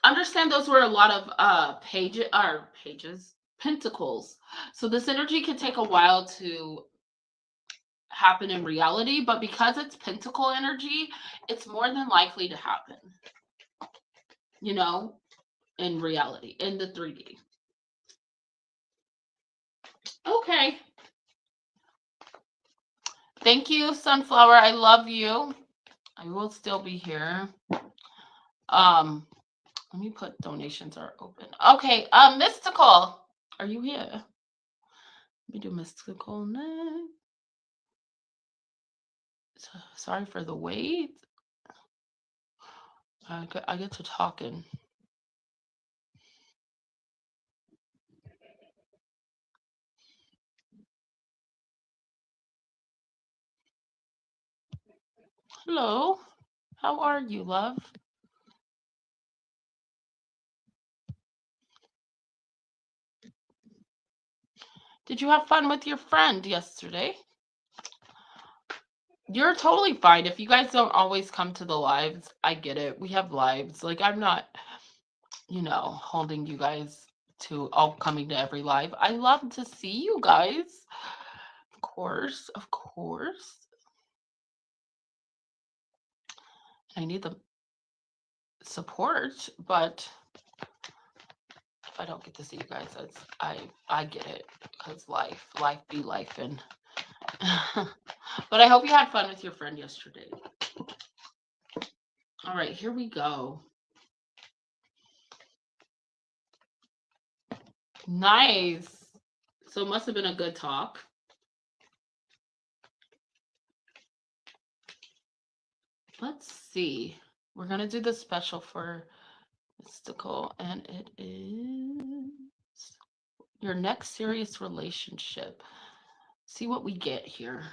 Understand those were a lot of pages, pentacles. So this energy can take a while to happen in reality, but because it's pentacle energy, it's more than likely to happen, you know, in reality, in the 3D. Okay. Thank you, Sunflower. I love you. I will still be here. Um, Let me put donations are open. Okay, Mystical. Are you here? Let me do Mystical next. Sorry for the wait. I get to talking. Hello. How are you, love? Did you have fun with your friend yesterday? You're totally fine. If you guys don't always come to the lives, I get it. We have lives. Like, I'm not, holding you guys to all coming to every live. I love to see you guys. Of course, of course. I need the support, but if I don't get to see you guys, I get it because life be life, and but I hope you had fun with your friend yesterday. All right, here we go. Nice. So it must have been a good talk. Let's see. We're gonna do the special for Mystical, and it is your next serious relationship. See what we get here.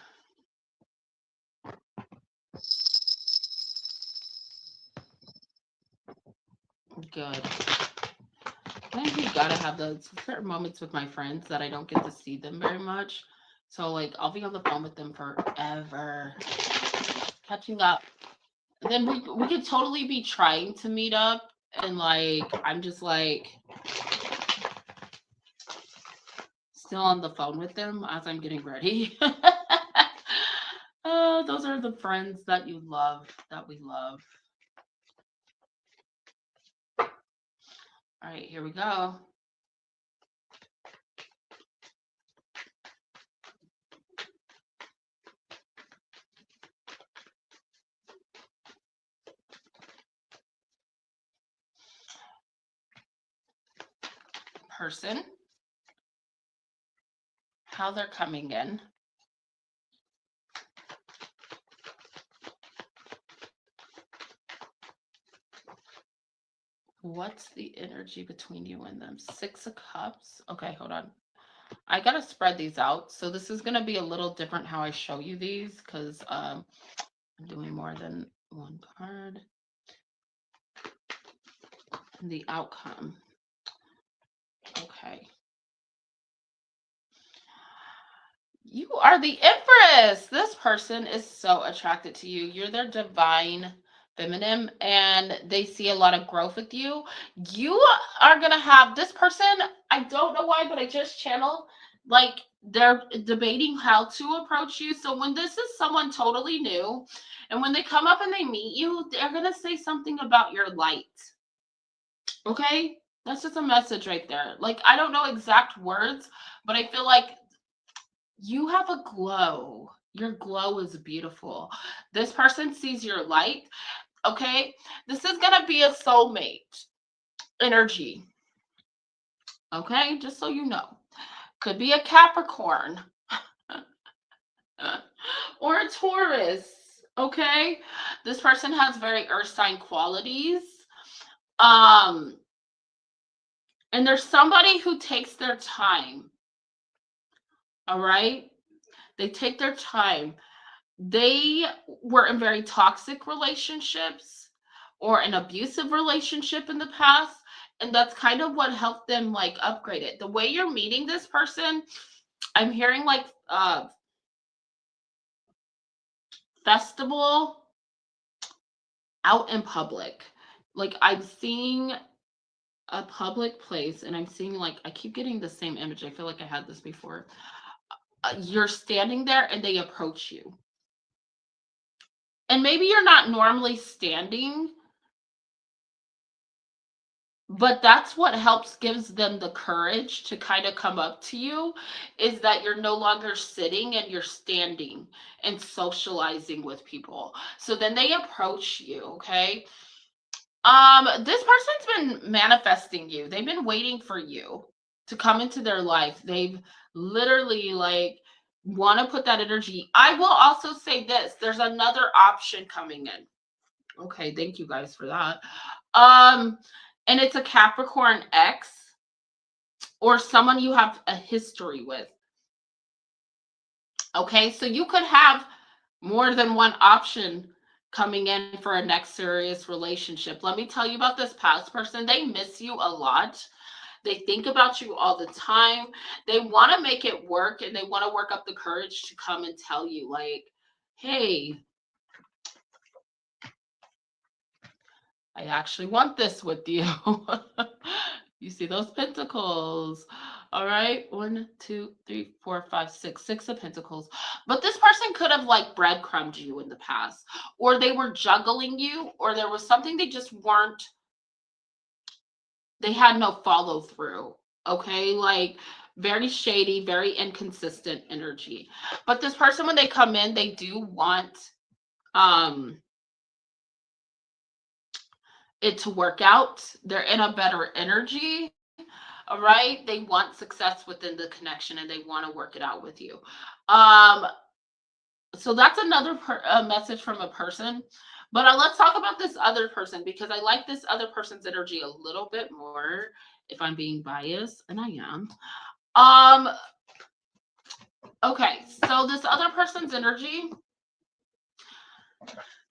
Good. I think you gotta have those certain moments with my friends that I don't get to see them very much. So like I'll be on the phone with them forever, catching up. Then we could totally be trying to meet up, and like I'm just like still on the phone with them as I'm getting ready. Those are the friends that you love, that we love. All right, here we go. Person, how they're coming in. What's the energy between you and them? 6 of Cups. Okay, hold on. I gotta spread these out. So this is gonna be a little different how I show you these because I'm doing more than one card. And the outcome. Okay. You are the Empress. This person is so attracted to you. You're their divine feminine, and they see a lot of growth with you. You are going to have this person. I don't know why, but I just channel like they're debating how to approach you. So when this is someone totally new, and when they come up and they meet you, they're going to say something about your light. Okay? That's just a message right there. Like, I don't know exact words, but I feel like you have a glow. Your glow is beautiful. This person sees your light. Okay. This is going to be a soulmate energy. Okay. Just so you know, could be a Capricorn or a Taurus. Okay. This person has very earth sign qualities. And there's somebody who takes their time. All right. They take their time. They were in very toxic relationships or an abusive relationship in the past, and that's kind of what helped them like upgrade it. The way you're meeting this person, I'm hearing like festival out in public. Like I'm seeing a public place, and I'm seeing like I keep getting the same image. I feel like I had this before. You're standing there and they approach you, and maybe you're not normally standing, but that's what helps gives them the courage to kind of come up to you, is that you're no longer sitting and you're standing and socializing with people. So then they approach you. Okay. This person's been manifesting you. They've been waiting for you to come into their life. They've literally like want to put that energy. I will also say this, there's another option coming in. Okay, thank you guys for that. And it's a Capricorn X or someone you have a history with. Okay, so you could have more than one option coming in for a next serious relationship. Let me tell you about this past person. They miss you a lot. They think about you all the time. They want to make it work and they want to work up the courage to come and tell you, like, hey, I actually want this with you. You see those pentacles. All right. One, two, three, four, five, six. Six of pentacles. But this person could have like breadcrumbed you in the past, or they were juggling you, or there was something they just weren't, they had no follow through. Okay. Like very shady, very inconsistent energy. But this person, when they come in, they do want um it to work out. They're in a better energy. All right. They want success within the connection and they want to work it out with you. Um, so that's another message from a person. But let's talk about this other person because I like this other person's energy a little bit more if I'm being biased, and I am. Um, okay, so this other person's energy,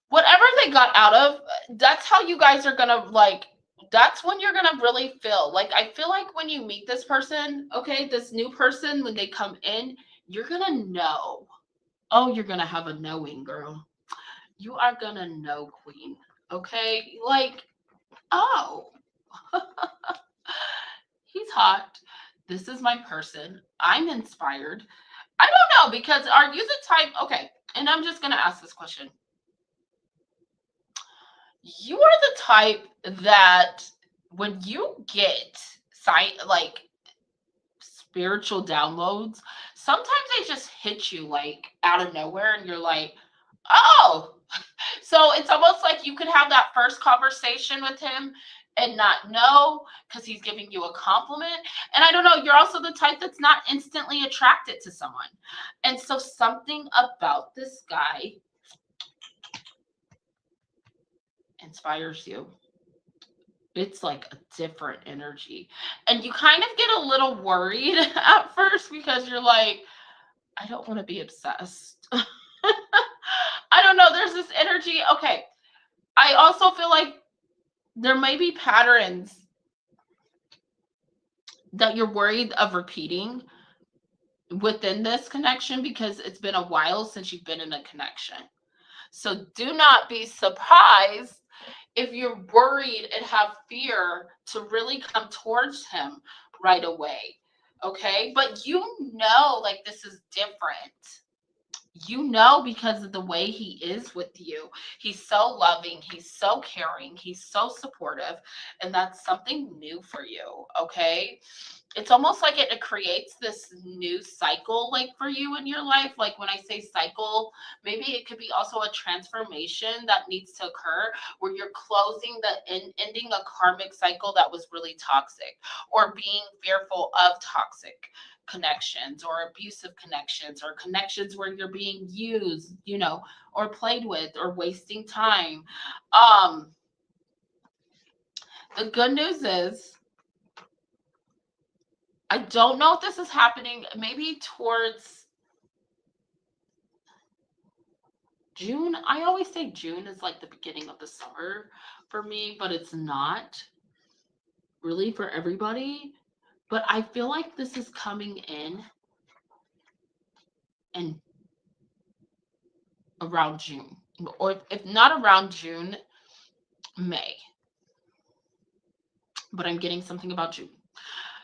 whatever they got out of, that's how you guys are gonna like, that's when you're gonna really feel like, I feel like when you meet this person, okay, this new person, when they come in, you're gonna know. Oh, you're gonna have a knowing, girl. You are gonna know, queen. Okay, like, oh, he's hot. This is my person. I'm inspired. I don't know, because are you the type, okay, and I'm just gonna ask this question. You are the type that when you get like spiritual downloads, sometimes they just hit you like out of nowhere and you're like, oh. So it's almost like you could have that first conversation with him and not know because he's giving you a compliment. And I don't know, you're also the type that's not instantly attracted to someone. And so something about this guy inspires you. It's like a different energy. And you kind of get a little worried at first because you're like, I don't want to be obsessed. I don't know. There's this energy. Okay. I also feel like there may be patterns that you're worried of repeating within this connection because it's been a while since you've been in a connection. So do not be surprised if you're worried and have fear to really come towards him right away. Okay. But you know, like this is different. You know, because of the way he is with you. He's so loving, he's so caring, he's so supportive, and that's something new for you. Okay. It's almost like it creates this new cycle like for you in your life. Like when I say cycle, maybe it could be also a transformation that needs to occur where you're closing ending a karmic cycle that was really toxic, or being fearful of toxic connections or abusive connections or connections where you're being used, or played with or wasting time. um the good news is, I don't know if this is happening maybe towards June. I always say June is like the beginning of the summer for me, but it's not really for everybody. But I feel like this is coming in and around June, or if not around June, May. But I'm getting something about June.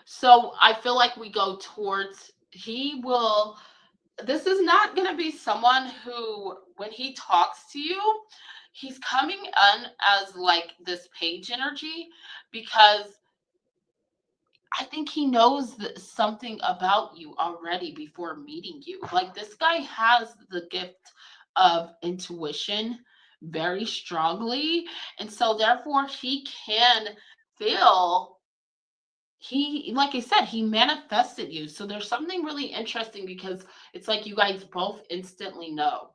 So I feel like we go towards, this is not going to be someone who, when he talks to you, he's coming in as like this page energy, because I think he knows something about you already before meeting you. Like this guy has the gift of intuition very strongly. And so therefore he can feel, like I said, he manifested you. So there's something really interesting because it's like you guys both instantly know,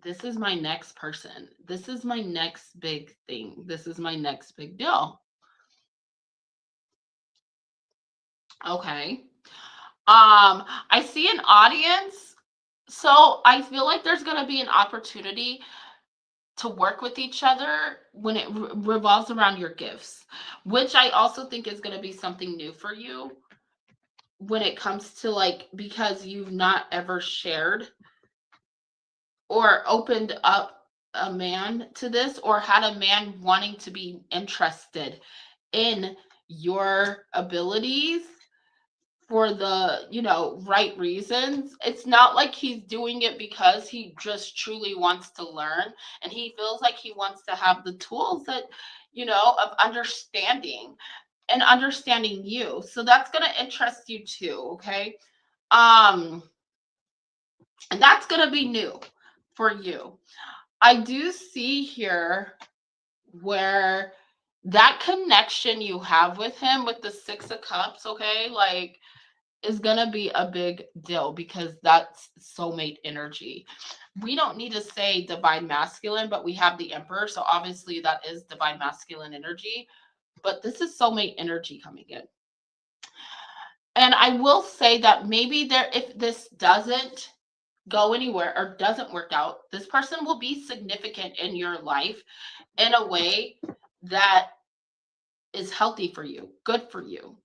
this is my next person. This is my next big thing. This is my next big deal. Okay. I see an audience. So I feel like there's going to be an opportunity to work with each other when it revolves around your gifts, which I also think is going to be something new for you when it comes to like, because you've not ever shared or opened up a man to this, or had a man wanting to be interested in your abilities for the, right reasons. It's not like he's doing it because he just truly wants to learn, and he feels like he wants to have the tools that, of understanding you. So that's going to interest you too, okay? Um and that's going to be new for you. I do see here where that connection you have with him with the 6 of Cups, okay, like, is going to be a big deal because that's soulmate energy. We don't need to say divine masculine, but we have the Emperor. So obviously that is divine masculine energy. But this is soulmate energy coming in. And I will say that maybe if this doesn't go anywhere or doesn't work out, this person will be significant in your life in a way that is healthy for you, good for you.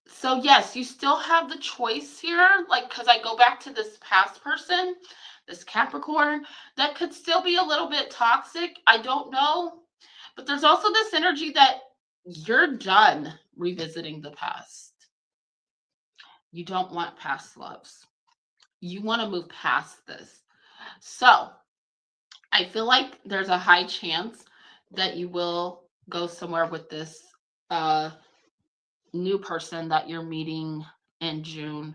So yes, you still have the choice here, like, because I go back to this past person, this Capricorn, that could still be a little bit toxic. I don't know. But there's also this energy that you're done revisiting the past. You don't want past loves. You want to move past this. So I feel like there's a high chance that you will go somewhere with this new person that you're meeting in June,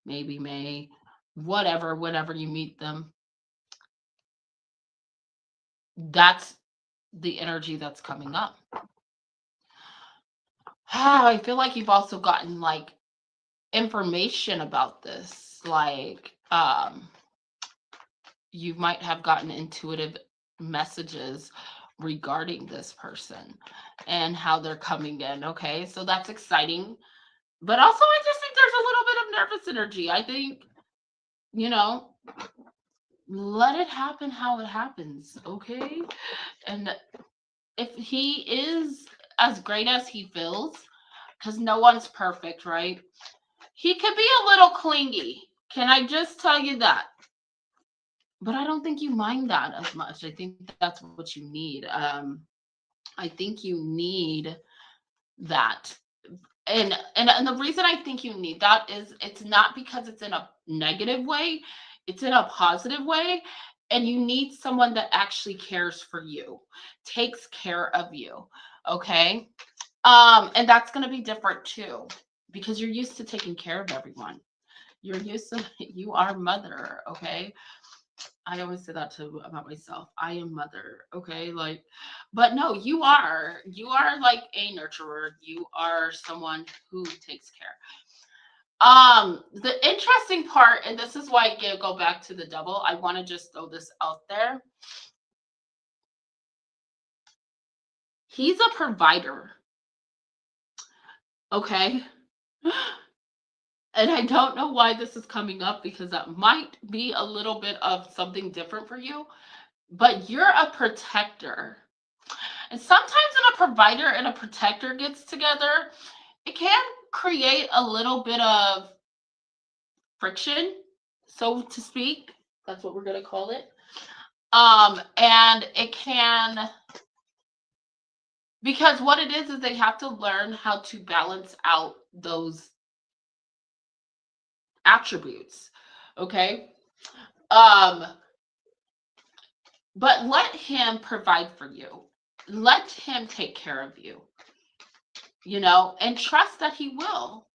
maybe May, whatever, whenever you meet them. That's the energy that's coming up. I feel like you've also gotten like information about this. Like, you might have gotten intuitive messages regarding this person and how they're coming in. Okay, so that's exciting. But also, I just think there's a little bit of nervous energy. I think, let it happen how it happens. Okay. And if he is as great as he feels, because no one's perfect, right? He could be a little clingy. Can I just tell you that? But I don't think you mind that as much. I think that's what you need. I think you need that. And the reason I think you need that is it's not because it's in a negative way, it's in a positive way. And you need someone that actually cares for you, takes care of you. Okay. And that's going to be different too, because you're used to taking care of everyone. You're used to, you are mother. Okay. I always say that too about myself. I am mother, okay? Like, but no, you are like a nurturer. You are someone who takes care. The interesting part, and this is why I go back to the Devil. I want to just throw this out there. He's a provider, okay? And I don't know why this is coming up, because that might be a little bit of something different for you, but you're a protector. And sometimes when a provider and a protector gets together, it can create a little bit of friction, so to speak. That's what we're going to call it. And it can, because what it is they have to learn how to balance out those attributes. Okay. Um, but let him provide for you. Let him take care of you, and trust that he will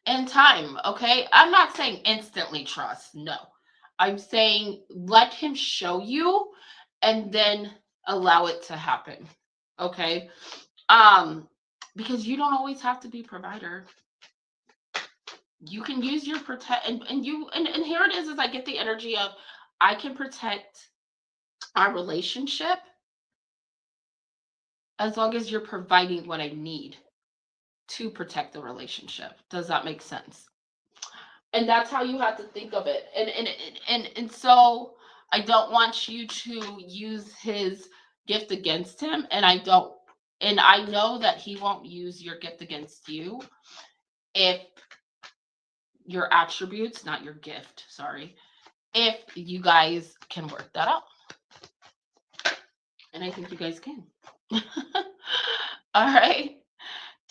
in time. Okay. I'm not saying instantly trust. No. I'm saying let him show you and then allow it to happen. Okay. Because you don't always have to be provider. You can use your protect and here it is I get the energy of I can protect our relationship as long as you're providing what I need to protect the relationship. Does that make sense? And that's how you have to think of it. And so I don't want you to use his gift against him, and I know that he won't use your gift against you if your attributes, not your gift, sorry, if you guys can work that out. And I think you guys can. All right.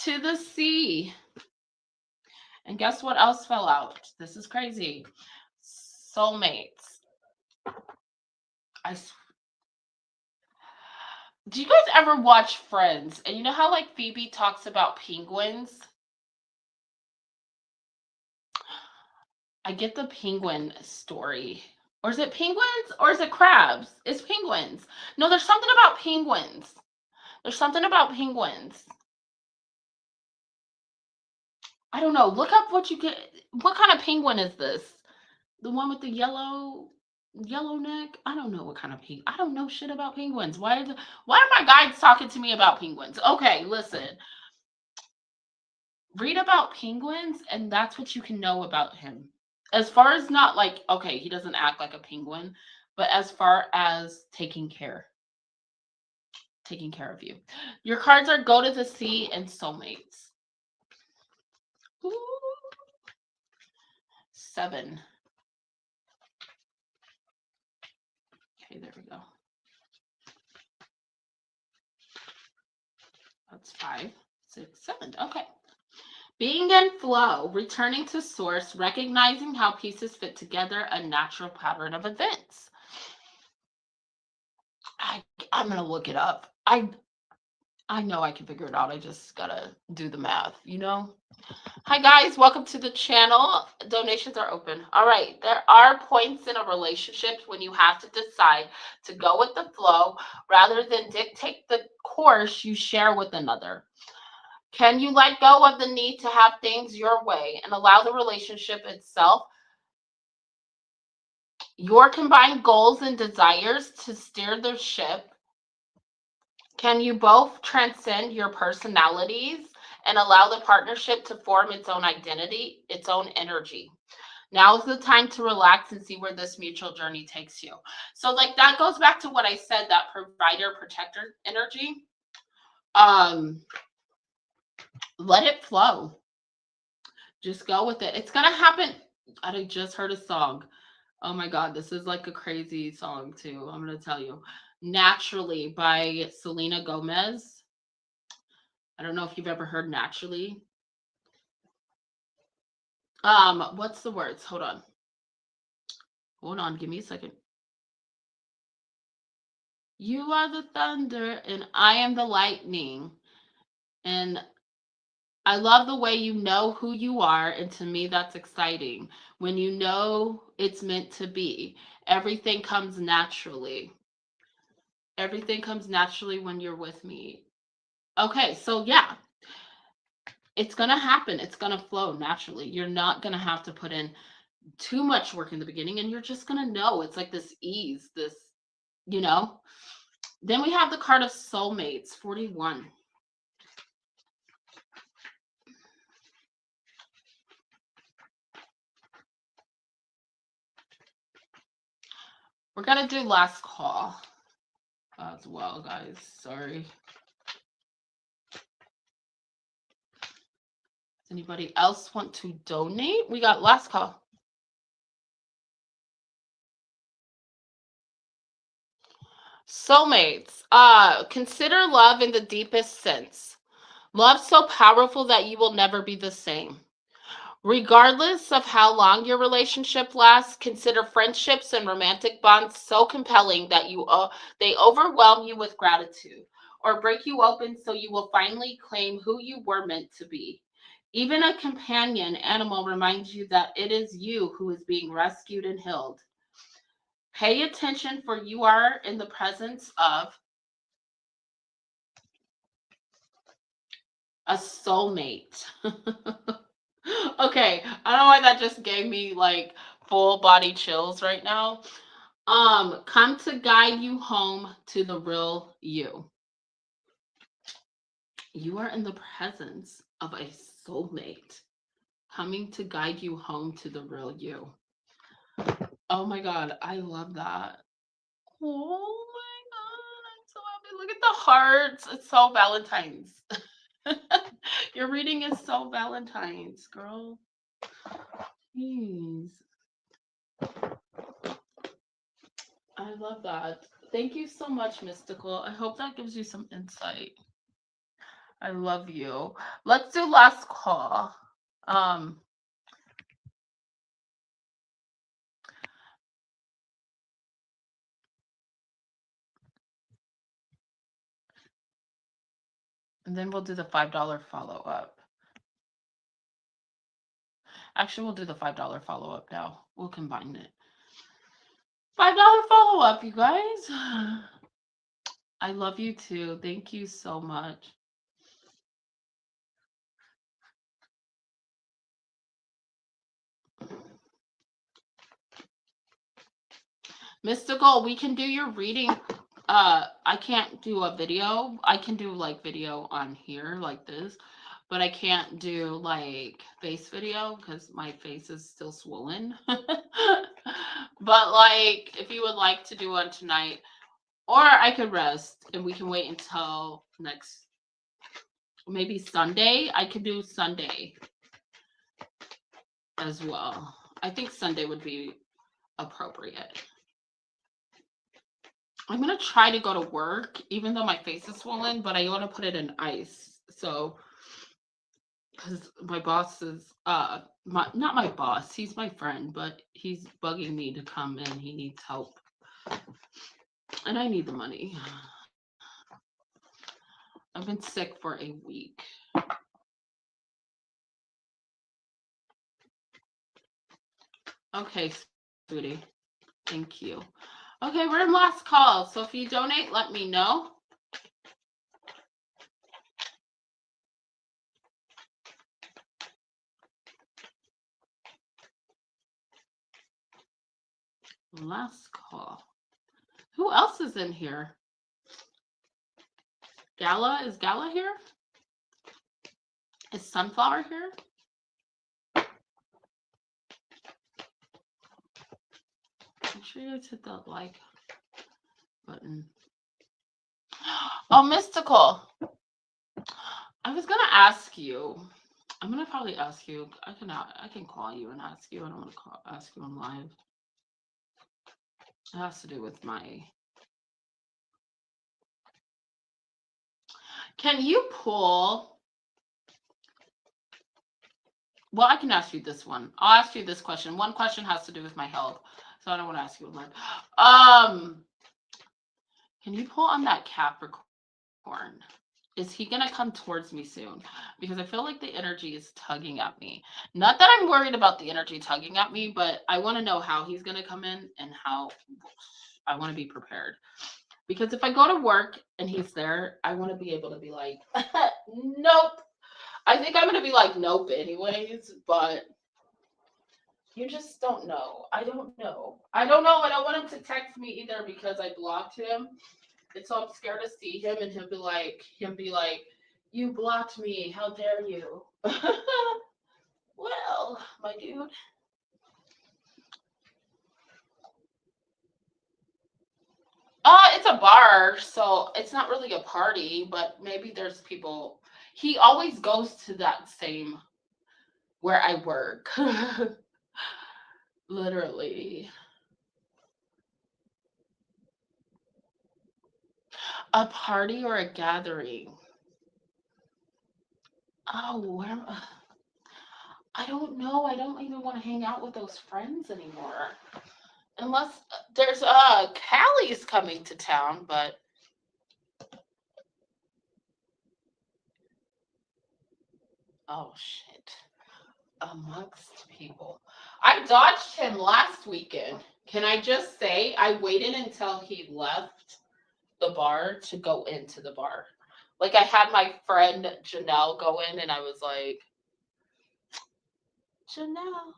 To the sea. And guess what else fell out? This is crazy. Soulmates. Do you guys ever watch Friends? And you know how like Phoebe talks about penguins? I get the penguin story. Or is it penguins or is it crabs? It's penguins. No, there's something about penguins. There's something about penguins. I don't know. Look up what you get. What kind of penguin is this? The one with the yellow neck? I don't know what kind of penguin. I don't know shit about penguins. Why are my guides talking to me about penguins? Okay, listen. Read about penguins and that's what you can know about him. As far as not like, okay, he doesn't act like a penguin, but as far as taking care of you. Your cards are Go to the Sea and Soulmates. Ooh. 7. Okay, there we go. That's 5, 6, 7. Okay. Being in flow, returning to source, recognizing how pieces fit together, a natural pattern of events. I'm going to look it up. I know I can figure it out. I just got to do the math, you know? Hi, guys. Welcome to the channel. Donations are open. All right. There are points in a relationship when you have to decide to go with the flow rather than dictate the course you share with another. Can you let go of the need to have things your way and allow the relationship itself, your combined goals and desires to steer the ship? Can you both transcend your personalities and allow the partnership to form its own identity, its own energy? Now is the time to relax and see where this mutual journey takes you. So like that goes back to what I said, that provider protector energy. Let it flow. Just go with it. It's gonna happen. I just heard a song. Oh my God, this is like a crazy song too. I'm gonna tell you. Naturally by Selena Gomez. I don't know if you've ever heard Naturally. What's the words? Hold on. Give me a second. You are the thunder and I am the lightning. And I love the way you know who you are. And to me, that's exciting. When you know it's meant to be, everything comes naturally. Everything comes naturally when you're with me. Okay, so yeah, it's going to happen. It's going to flow naturally. You're not going to have to put in too much work in the beginning and you're just going to know. It's like this ease, this, you know. Then we have the card of Soulmates, 41. We're going to do last call as well, guys. Sorry. Does anybody else want to donate? We got last call. Soulmates. Consider love in the deepest sense. Love so powerful that you will never be the same. Regardless of how long your relationship lasts, consider friendships and romantic bonds so compelling that they overwhelm you with gratitude or break you open so you will finally claim who you were meant to be. Even a companion animal reminds you that it is you who is being rescued and healed. Pay attention, for you are in the presence of a soulmate. Okay, I don't know why that just gave me like full body chills right now. Come to guide you home to the real you. You are in the presence of a soulmate coming to guide you home to the real you. Oh my God, I love that. Oh my God, I'm so happy. Look at the hearts. It's so Valentine's. Your reading is so Valentine's, girl. Jeez. I love that. Thank you so much, Mystical. I hope that gives you some insight. I love you. Let's do last call. Um, and then we'll do the $5 follow up. Actually, we'll do the $5 follow up now. We'll combine it. $5 follow up, you guys. I love you too. Thank you so much. Mystical, we can do your reading. I can't do a video. I can do like video on here like this, but I can't do like face video because my face is still swollen. But like, if you would like to do one tonight, or I could rest and we can wait until next, maybe Sunday. I could do Sunday as well. I think Sunday would be appropriate. I'm gonna try to go to work, even though my face is swollen, but I want to put it in ice. So, because my boss is not my boss, he's my friend, but he's bugging me to come in. He needs help, and I need the money. I've been sick for a week. Okay, sweetie. Thank you. Okay, we're in last call. So if you donate, let me know. Last call. Who else is in here? Gala? Is Gala here? Is Sunflower here? Make sure you guys hit that like button. Oh, Mystical. I was gonna ask you. I'm gonna probably ask you. I can call you and ask you. I don't want to ask you on live. It has to do with my. Can you pull? Well, I can ask you this one. I'll ask you this question. One question has to do with my health, so I don't want to ask you on live. Can you pull on that Capricorn? Is he going to come towards me soon? Because I feel like the energy is tugging at me. Not that I'm worried about the energy tugging at me, but I want to know how he's going to come in and how I want to be prepared. Because if I go to work and he's there, I want to be able to be like, nope. I think I'm going to be like, nope, anyways, but you just don't know. I don't know. I don't know. I don't want him to text me either because I blocked him. And so I'm scared to see him and him be like, you blocked me. How dare you? Well, my dude. It's a bar, so it's not really a party, but maybe there's people. He always goes to that same where I work. Literally. A party or a gathering. Oh, where am I don't know. I don't even want to hang out with those friends anymore. Unless there's Callie's coming to town, but oh shit. Amongst people. I dodged him last weekend. Can I just say I waited until he left the bar to go into the bar. Like I had my friend Janelle go in and I was like, Janelle.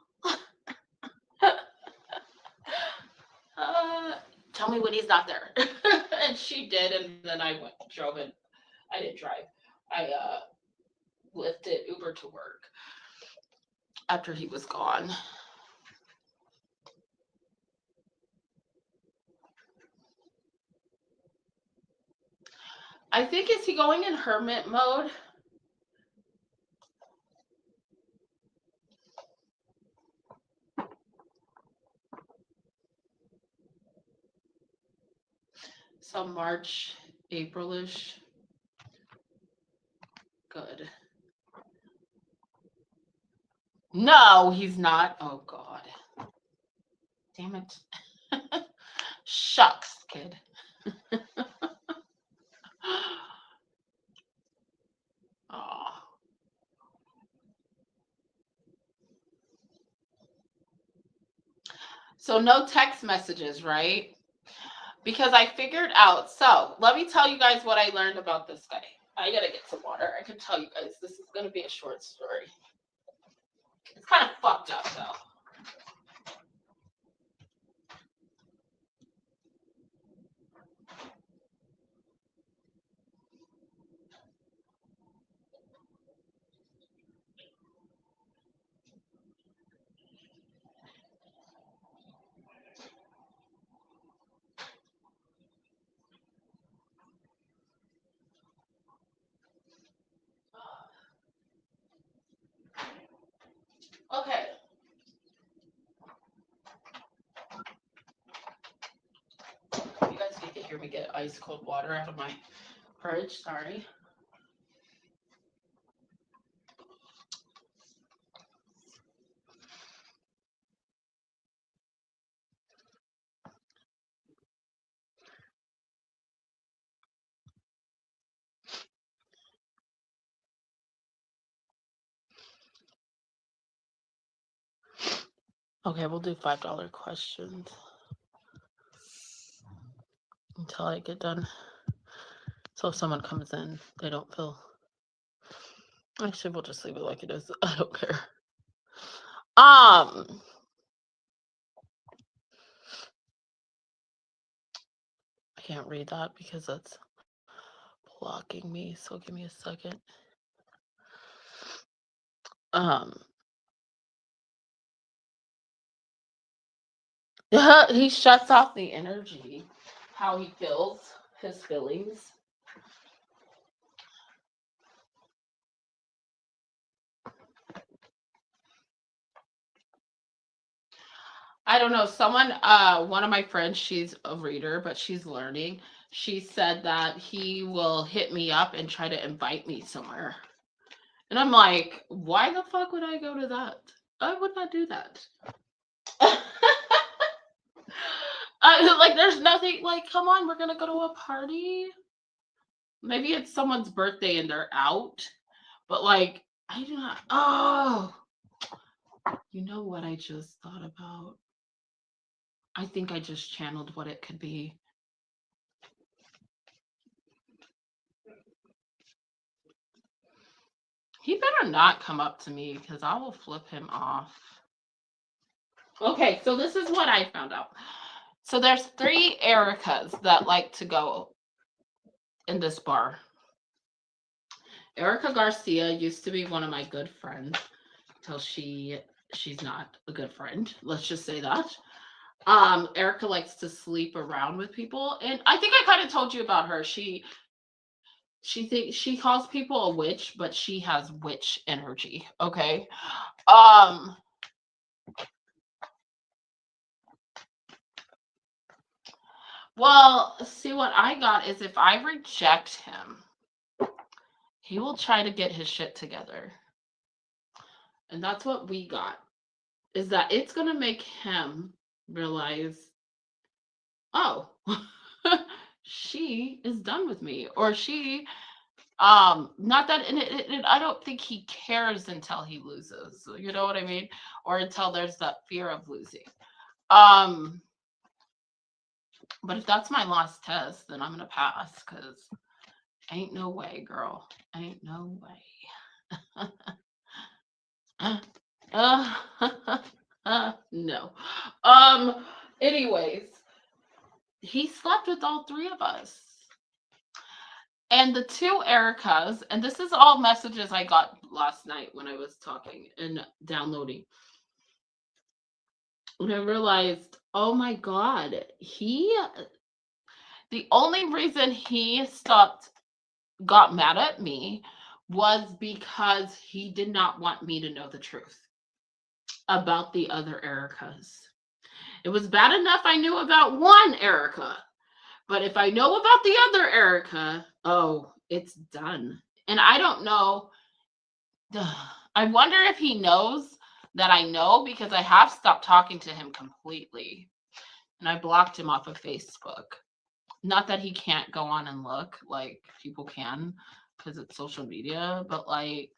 Tell me when he's not there. And she did, and then I drove it. I didn't drive. I lifted Uber to work after he was gone. I think, is he going in hermit mode? So March, Aprilish. Good. No, he's not. Oh God. Damn it. Shucks, kid. Oh. So no text messages, right? Because I figured out. So let me tell you guys what I learned about this guy. I gotta get some water. I can tell you guys this is gonna be a short story. It's kind of fucked up though. Okay. You guys need to hear me get ice cold water out of my fridge. Sorry. Okay, we'll do $5 questions until I get done. So if someone comes in, they don't feel. Actually, we'll just leave it like it is. I don't care. I can't read that because that's blocking me. So give me a second. He shuts off the energy, how he feels, his feelings. I don't know. Someone, one of my friends, she's a reader, but she's learning. She said that he will hit me up and try to invite me somewhere. And I'm like, why the fuck would I go to that? I would not do that. Like, there's nothing, like, come on, we're gonna go to a party. Maybe it's someone's birthday and they're out, but like, I do not. Oh, you know what I just thought about? I think I just channeled what it could be. He better not come up to me because I will flip him off. Okay, so this is what I found out. So there's 3 Ericas that like to go in this bar. Erica Garcia used to be one of my good friends till she's not a good friend. Let's just say that. Erica likes to sleep around with people, and I think I kind of told you about her. She thinks she calls people a witch, but she has witch energy. Okay. Um. Well, see, what I got is if I reject him, he will try to get his shit together. And that's what we got. Is that it's gonna make him realize, oh, she is done with me, or she, not that, and I don't think he cares until he loses. You know what I mean? Or until there's that fear of losing. Um, but if that's my last test, then I'm gonna pass because ain't no way, girl. Ain't no way. No. Anyways, he slept with all 3 of us. And the 2 Ericas, and this is all messages I got last night when I was talking and downloading. When I realized, oh my God, the only reason he stopped got mad at me was because he did not want me to know the truth about the other Ericas. It was bad enough I knew about one Erica, but if I know about the other Erica, oh, it's done. And I don't know. I wonder if he knows that I know, because I have stopped talking to him completely and I blocked him off of Facebook. Not that he can't go on and look, like people can, because it's social media, but like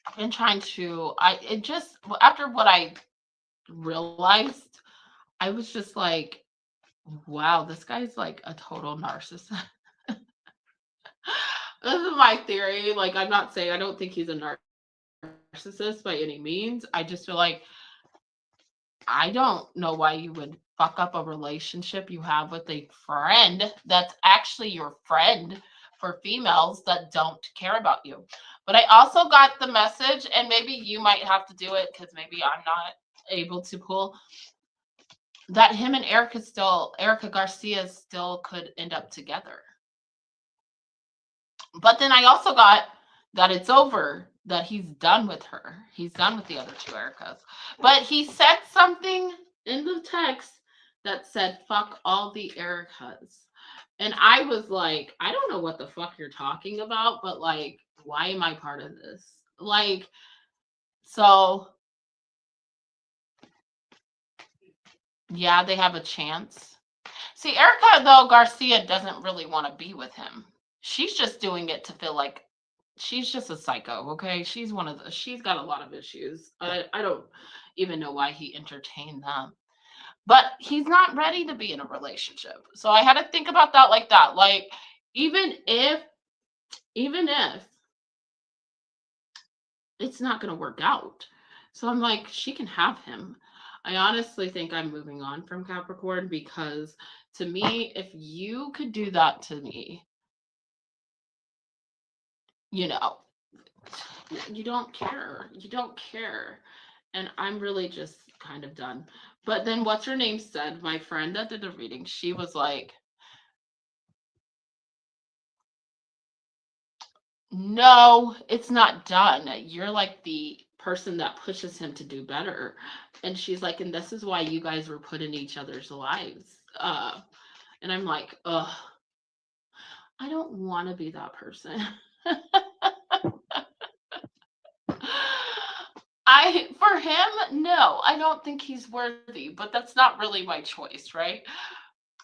I've been trying to, it just, after what I realized, I was just like, wow, this guy's like a total narcissist. This is my theory. Like, I'm not saying I don't think he's a narcissist by any means. I just feel like I don't know why you would fuck up a relationship you have with a friend that's actually your friend, for females that don't care about you. But I also got the message, and maybe you might have to do it because maybe I'm not able to pull, that him and Erica Garcia still could end up together. But then I also got that it's over, that he's done with her. He's done with the other two Ericas. But he said something in the text that said, fuck all the Ericas. And I was like, I don't know what the fuck you're talking about, but like, why am I part of this? Like, so yeah, they have a chance. See, Erica, though, Garcia doesn't really want to be with him. She's just doing it to feel like she's just a psycho, okay? She's she's got a lot of issues. I don't even know why he entertained them. But he's not ready to be in a relationship. So I had to think about that like that. Like, even if it's not going to work out. So I'm like, she can have him. I honestly think I'm moving on from Capricorn, because to me, if you could do that to me, you know, you don't care. You don't care. And I'm really just kind of done. But then what's her name said, my friend that did the reading, she was like, no, it's not done. You're like the person that pushes him to do better. And she's like, and this is why you guys were put in each other's lives. And I'm like, ugh, I don't want to be that person. For him, no, I don't think he's worthy, but that's not really my choice, right?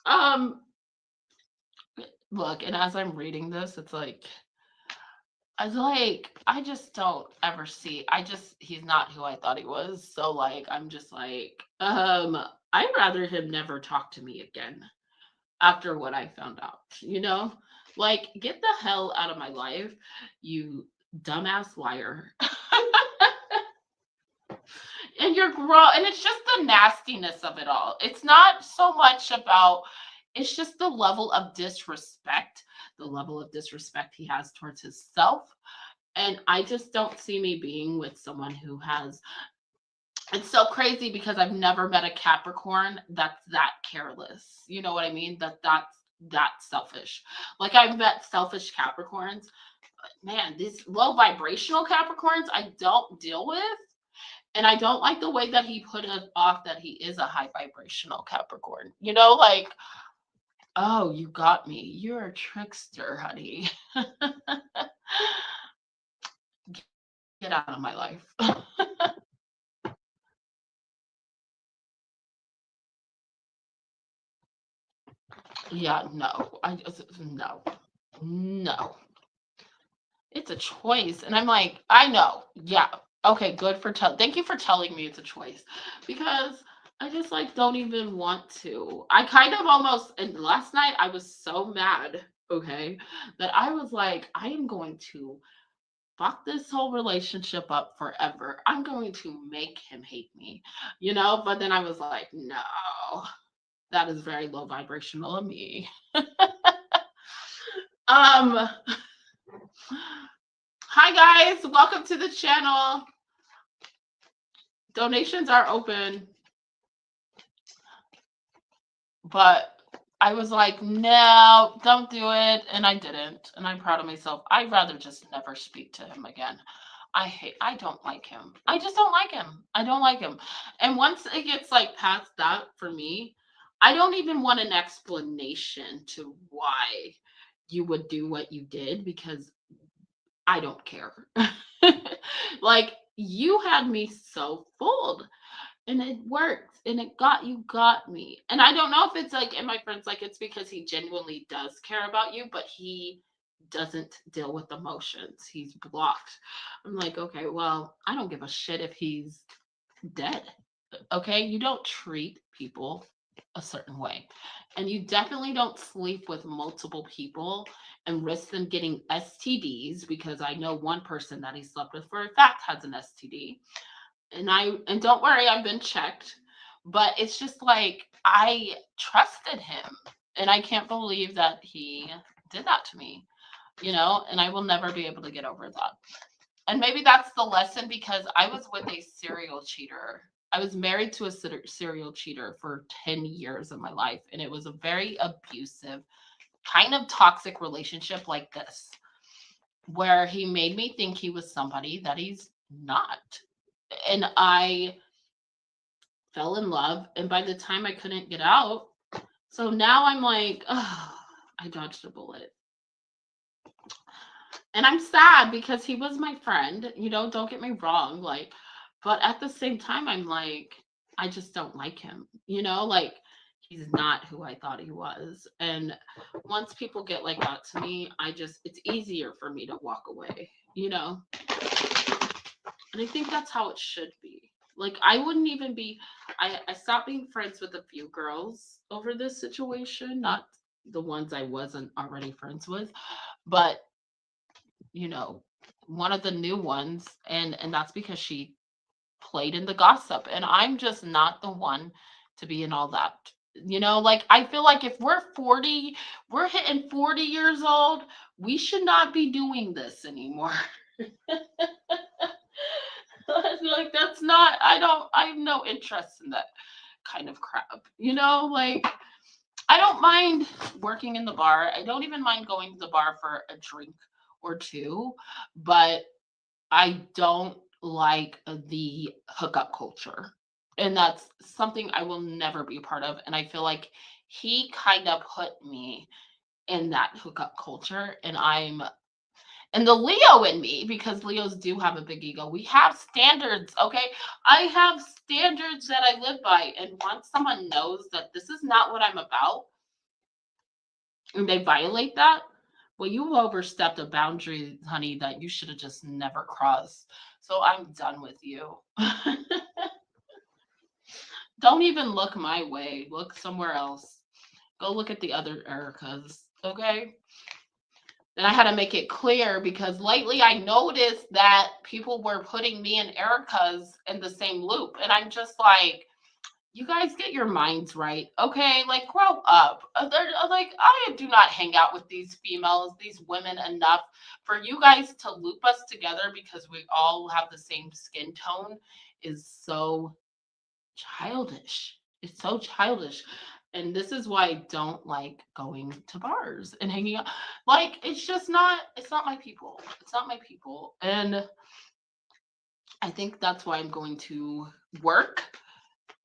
Um, Look, and as I'm reading this, it's like, I just don't ever see. He's not who I thought he was. So like, I'm just like, I'd rather him never talk to me again after what I found out, you know? Like, get the hell out of my life, you dumbass liar. And and it's just the nastiness of it all. It's not so much about, it's just the level of disrespect, he has towards himself. And I just don't see me being with someone who has, it's so crazy because I've never met a Capricorn that's that careless. You know what I mean? That's that selfish. Like, I've met selfish Capricorns, but man, these low vibrational Capricorns I don't deal with. And I don't like the way that he put it off that he is a high vibrational Capricorn. You know, like, oh, you got me. You're a trickster, honey. Get out of my life. Yeah, no. No. No. It's a choice. And I'm like, I know. Yeah. Okay, good for thank you for telling me it's a choice, because I just like don't even want to. I kind of almost, and last night I was so mad, okay, that I was like, I am going to fuck this whole relationship up forever. I'm going to make him hate me, you know? But then I was like, no, that is very low vibrational of me. um Hi guys, welcome to the channel. Donations are open, but I was like, no, don't do it. And I didn't. And I'm proud of myself. I'd rather just never speak to him again. I don't like him. I just don't like him. I don't like him. And once it gets like past that for me, I don't even want an explanation to why you would do what you did because I don't care. Like you had me so fooled and it worked and you got me. And I don't know if it's like, and my friends like it's because he genuinely does care about you, but he doesn't deal with emotions. He's blocked. I'm like, okay, well, I don't give a shit if he's dead. Okay, you don't treat people a certain way, and you definitely don't sleep with multiple people and risk them getting STDs, because I know one person that he slept with for a fact has an STD. And don't worry, I've been checked. But it's just like I trusted him, and I can't believe that he did that to me, and I will never be able to get over that. And maybe that's the lesson, because I was with a serial cheater. I was married to a serial cheater for 10 years of my life, and it was a very abusive, kind of toxic relationship like this, where he made me think he was somebody that he's not. And I fell in love, and by the time I couldn't get out, so now I'm like, oh, I dodged a bullet. And I'm sad because he was my friend, don't get me wrong, like, but at the same time, I'm like, I just don't like him, like he's not who I thought he was. And once people get like that to me, it's easier for me to walk away. And I think that's how it should be. Like, I wouldn't even be, I stopped being friends with a few girls over this situation, not the ones I wasn't already friends with, but, you know, one of the new ones. And that's because she played in the gossip. And I'm just not the one to be in all that. Like, I feel like if we're 40, we're hitting 40 years old, we should not be doing this anymore. Like, that's not, I have no interest in that kind of crap. Like, I don't mind working in the bar. I don't even mind going to the bar for a drink or two, but I don't like the hookup culture. And that's something I will never be a part of. And I feel like he kind of put me in that hookup culture, and the Leo in me, because Leos do have a big ego. We have standards, okay? I have standards that I live by. And once someone knows that this is not what I'm about and they violate that, well, you've overstepped a boundary, honey, that you should have just never crossed. So I'm done with you. Don't even look my way. Look somewhere else. Go look at the other Ericas, okay? And I had to make it clear because lately I noticed that people were putting me and Erica's in the same loop. And I'm just like, you guys get your minds right. Okay. Like, grow up. Like, I do not hang out with these females, these women enough for you guys to loop us together because we all have the same skin tone is so childish. It's so childish. And this is why I don't like going to bars and hanging out. Like, it's not my people. It's not my people. And I think that's why I'm going to work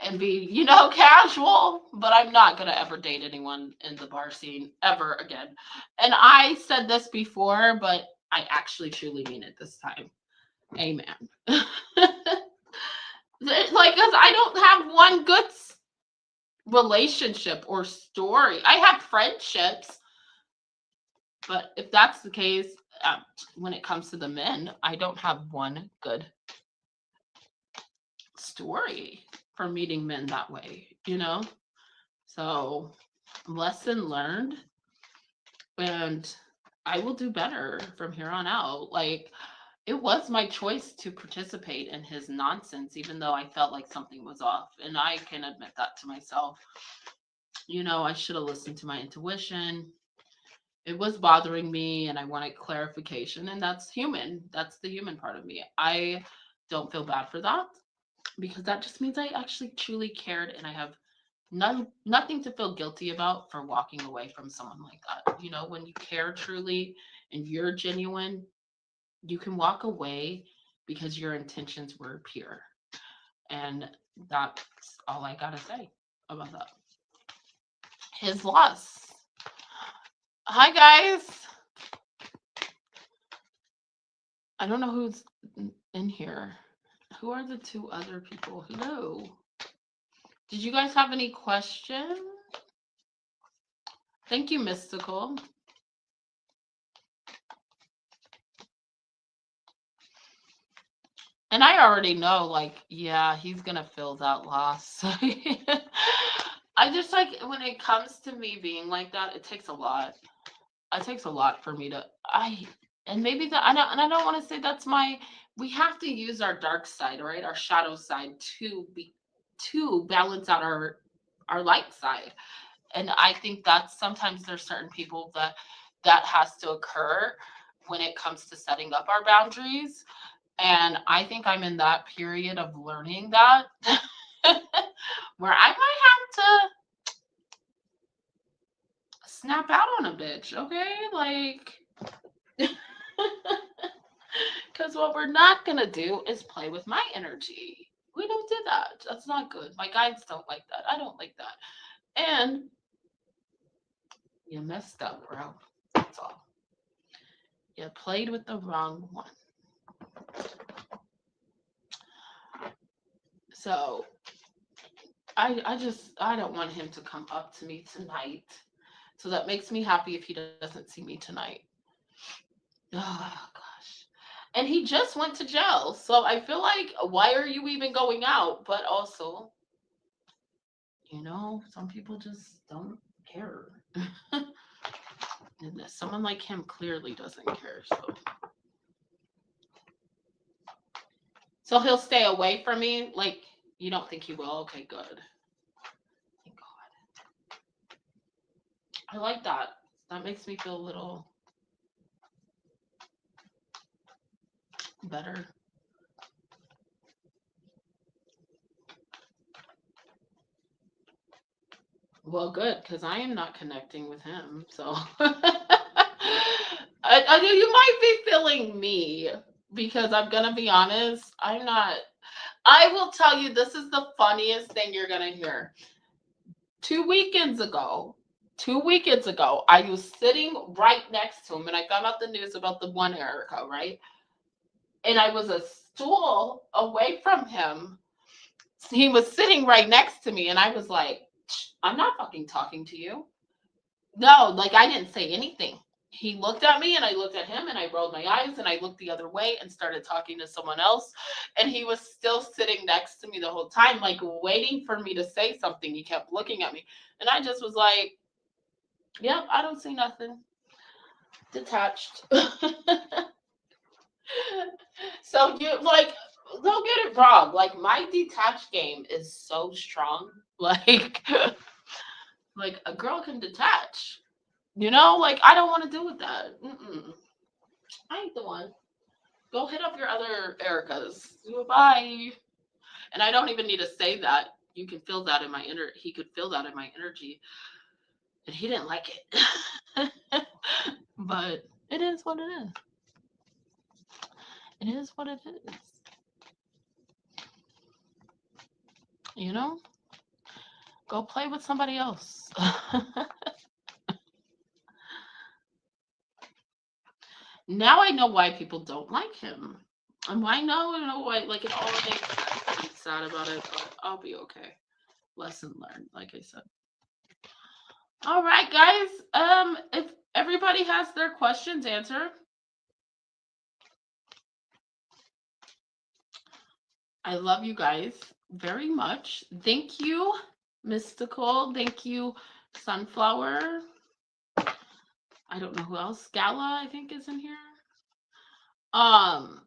and be, casual, but I'm not going to ever date anyone in the bar scene ever again. And I said this before, but I actually truly mean it this time. Amen. Like, because I don't have one good relationship or story. I have friendships, but if that's the case, when it comes to the men, I don't have one good story for meeting men that way. So, lesson learned, and I will do better from here on out. Like, it was my choice to participate in his nonsense, even though I felt like something was off. And I can admit that to myself. I should have listened to my intuition. It was bothering me and I wanted clarification. And that's human. That's the human part of me. I don't feel bad for that because that just means I actually truly cared and I have Nothing to feel guilty about for walking away from someone like that. When you care truly and you're genuine, you can walk away because your intentions were pure. And that's all I gotta say about that. His loss. Hi guys. I don't know who's in here. Who are the two other people? Hello. Did you guys have any questions? Thank you, Mystical. And I already know, like, yeah, he's gonna feel that loss. I just like when it comes to me being like that, it takes a lot. It takes a lot for me to and maybe that I don't want to say that's my we have to use our dark side, right? Our shadow side to balance out our light side. And I think that sometimes there's certain people that has to occur when it comes to setting up our boundaries. And I think I'm in that period of learning that where I might have to snap out on a bitch, okay? Like, because what we're not going to do is play with my energy. We don't do that. That's not good. My guides don't like that. I don't like that. And you messed up, bro. That's all. You played with the wrong one. So I don't want him to come up to me tonight. So that makes me happy if he doesn't see me tonight. Oh gosh. And he just went to jail. So I feel like why are you even going out? But also, some people just don't care. And someone like him clearly doesn't care. So he'll stay away from me? Like, you don't think he will? Okay, good. Thank God. I like that. That makes me feel a little better. Well, good, because I am not connecting with him. So you might be feeling me because I'm going to be honest. I'm not. I will tell you, this is the funniest thing you're going to hear. 2 weekends ago, I was sitting right next to him and I found out the news about the one Erica, right? And I was a stool away from him. He was sitting right next to me and I was like, I'm not fucking talking to you. No, like I didn't say anything. He looked at me and I looked at him and I rolled my eyes and I looked the other way and started talking to someone else. And he was still sitting next to me the whole time, like waiting for me to say something. He kept looking at me. And I just was like, yep, I don't see nothing. Detached. So you like don't get it wrong. Like my detached game is so strong. Like like a girl can detach. Like I don't want to deal with that. Mm-mm. I ain't the one. Go hit up your other Ericas. Bye. And I don't even need to say that. You can feel that in my He could feel that in my energy, and he didn't like it. But it is what it is. It is what it is. You know. Go play with somebody else. Now I know why people don't like him. And I know why, like, it all makes sense. I'm sad about it, but I'll be okay. Lesson learned, like I said. All right, guys. If everybody has their questions answered, I love you guys very much. Thank you, Mystical. Thank you, Sunflower. I don't know who else. Gala, I think, is in here. Um,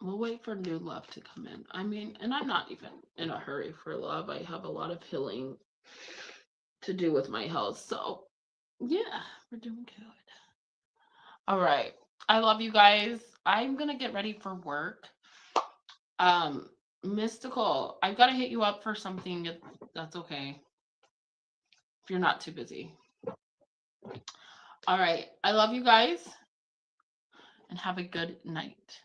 we'll wait for new love to come in. I mean, and I'm not even in a hurry for love. I have a lot of healing to do with my health. So, yeah, we're doing good. All right. I love you guys. I'm gonna get ready for work. Mystical, I've got to hit you up for something if that's okay. If you're not too busy. All right. I love you guys and have a good night.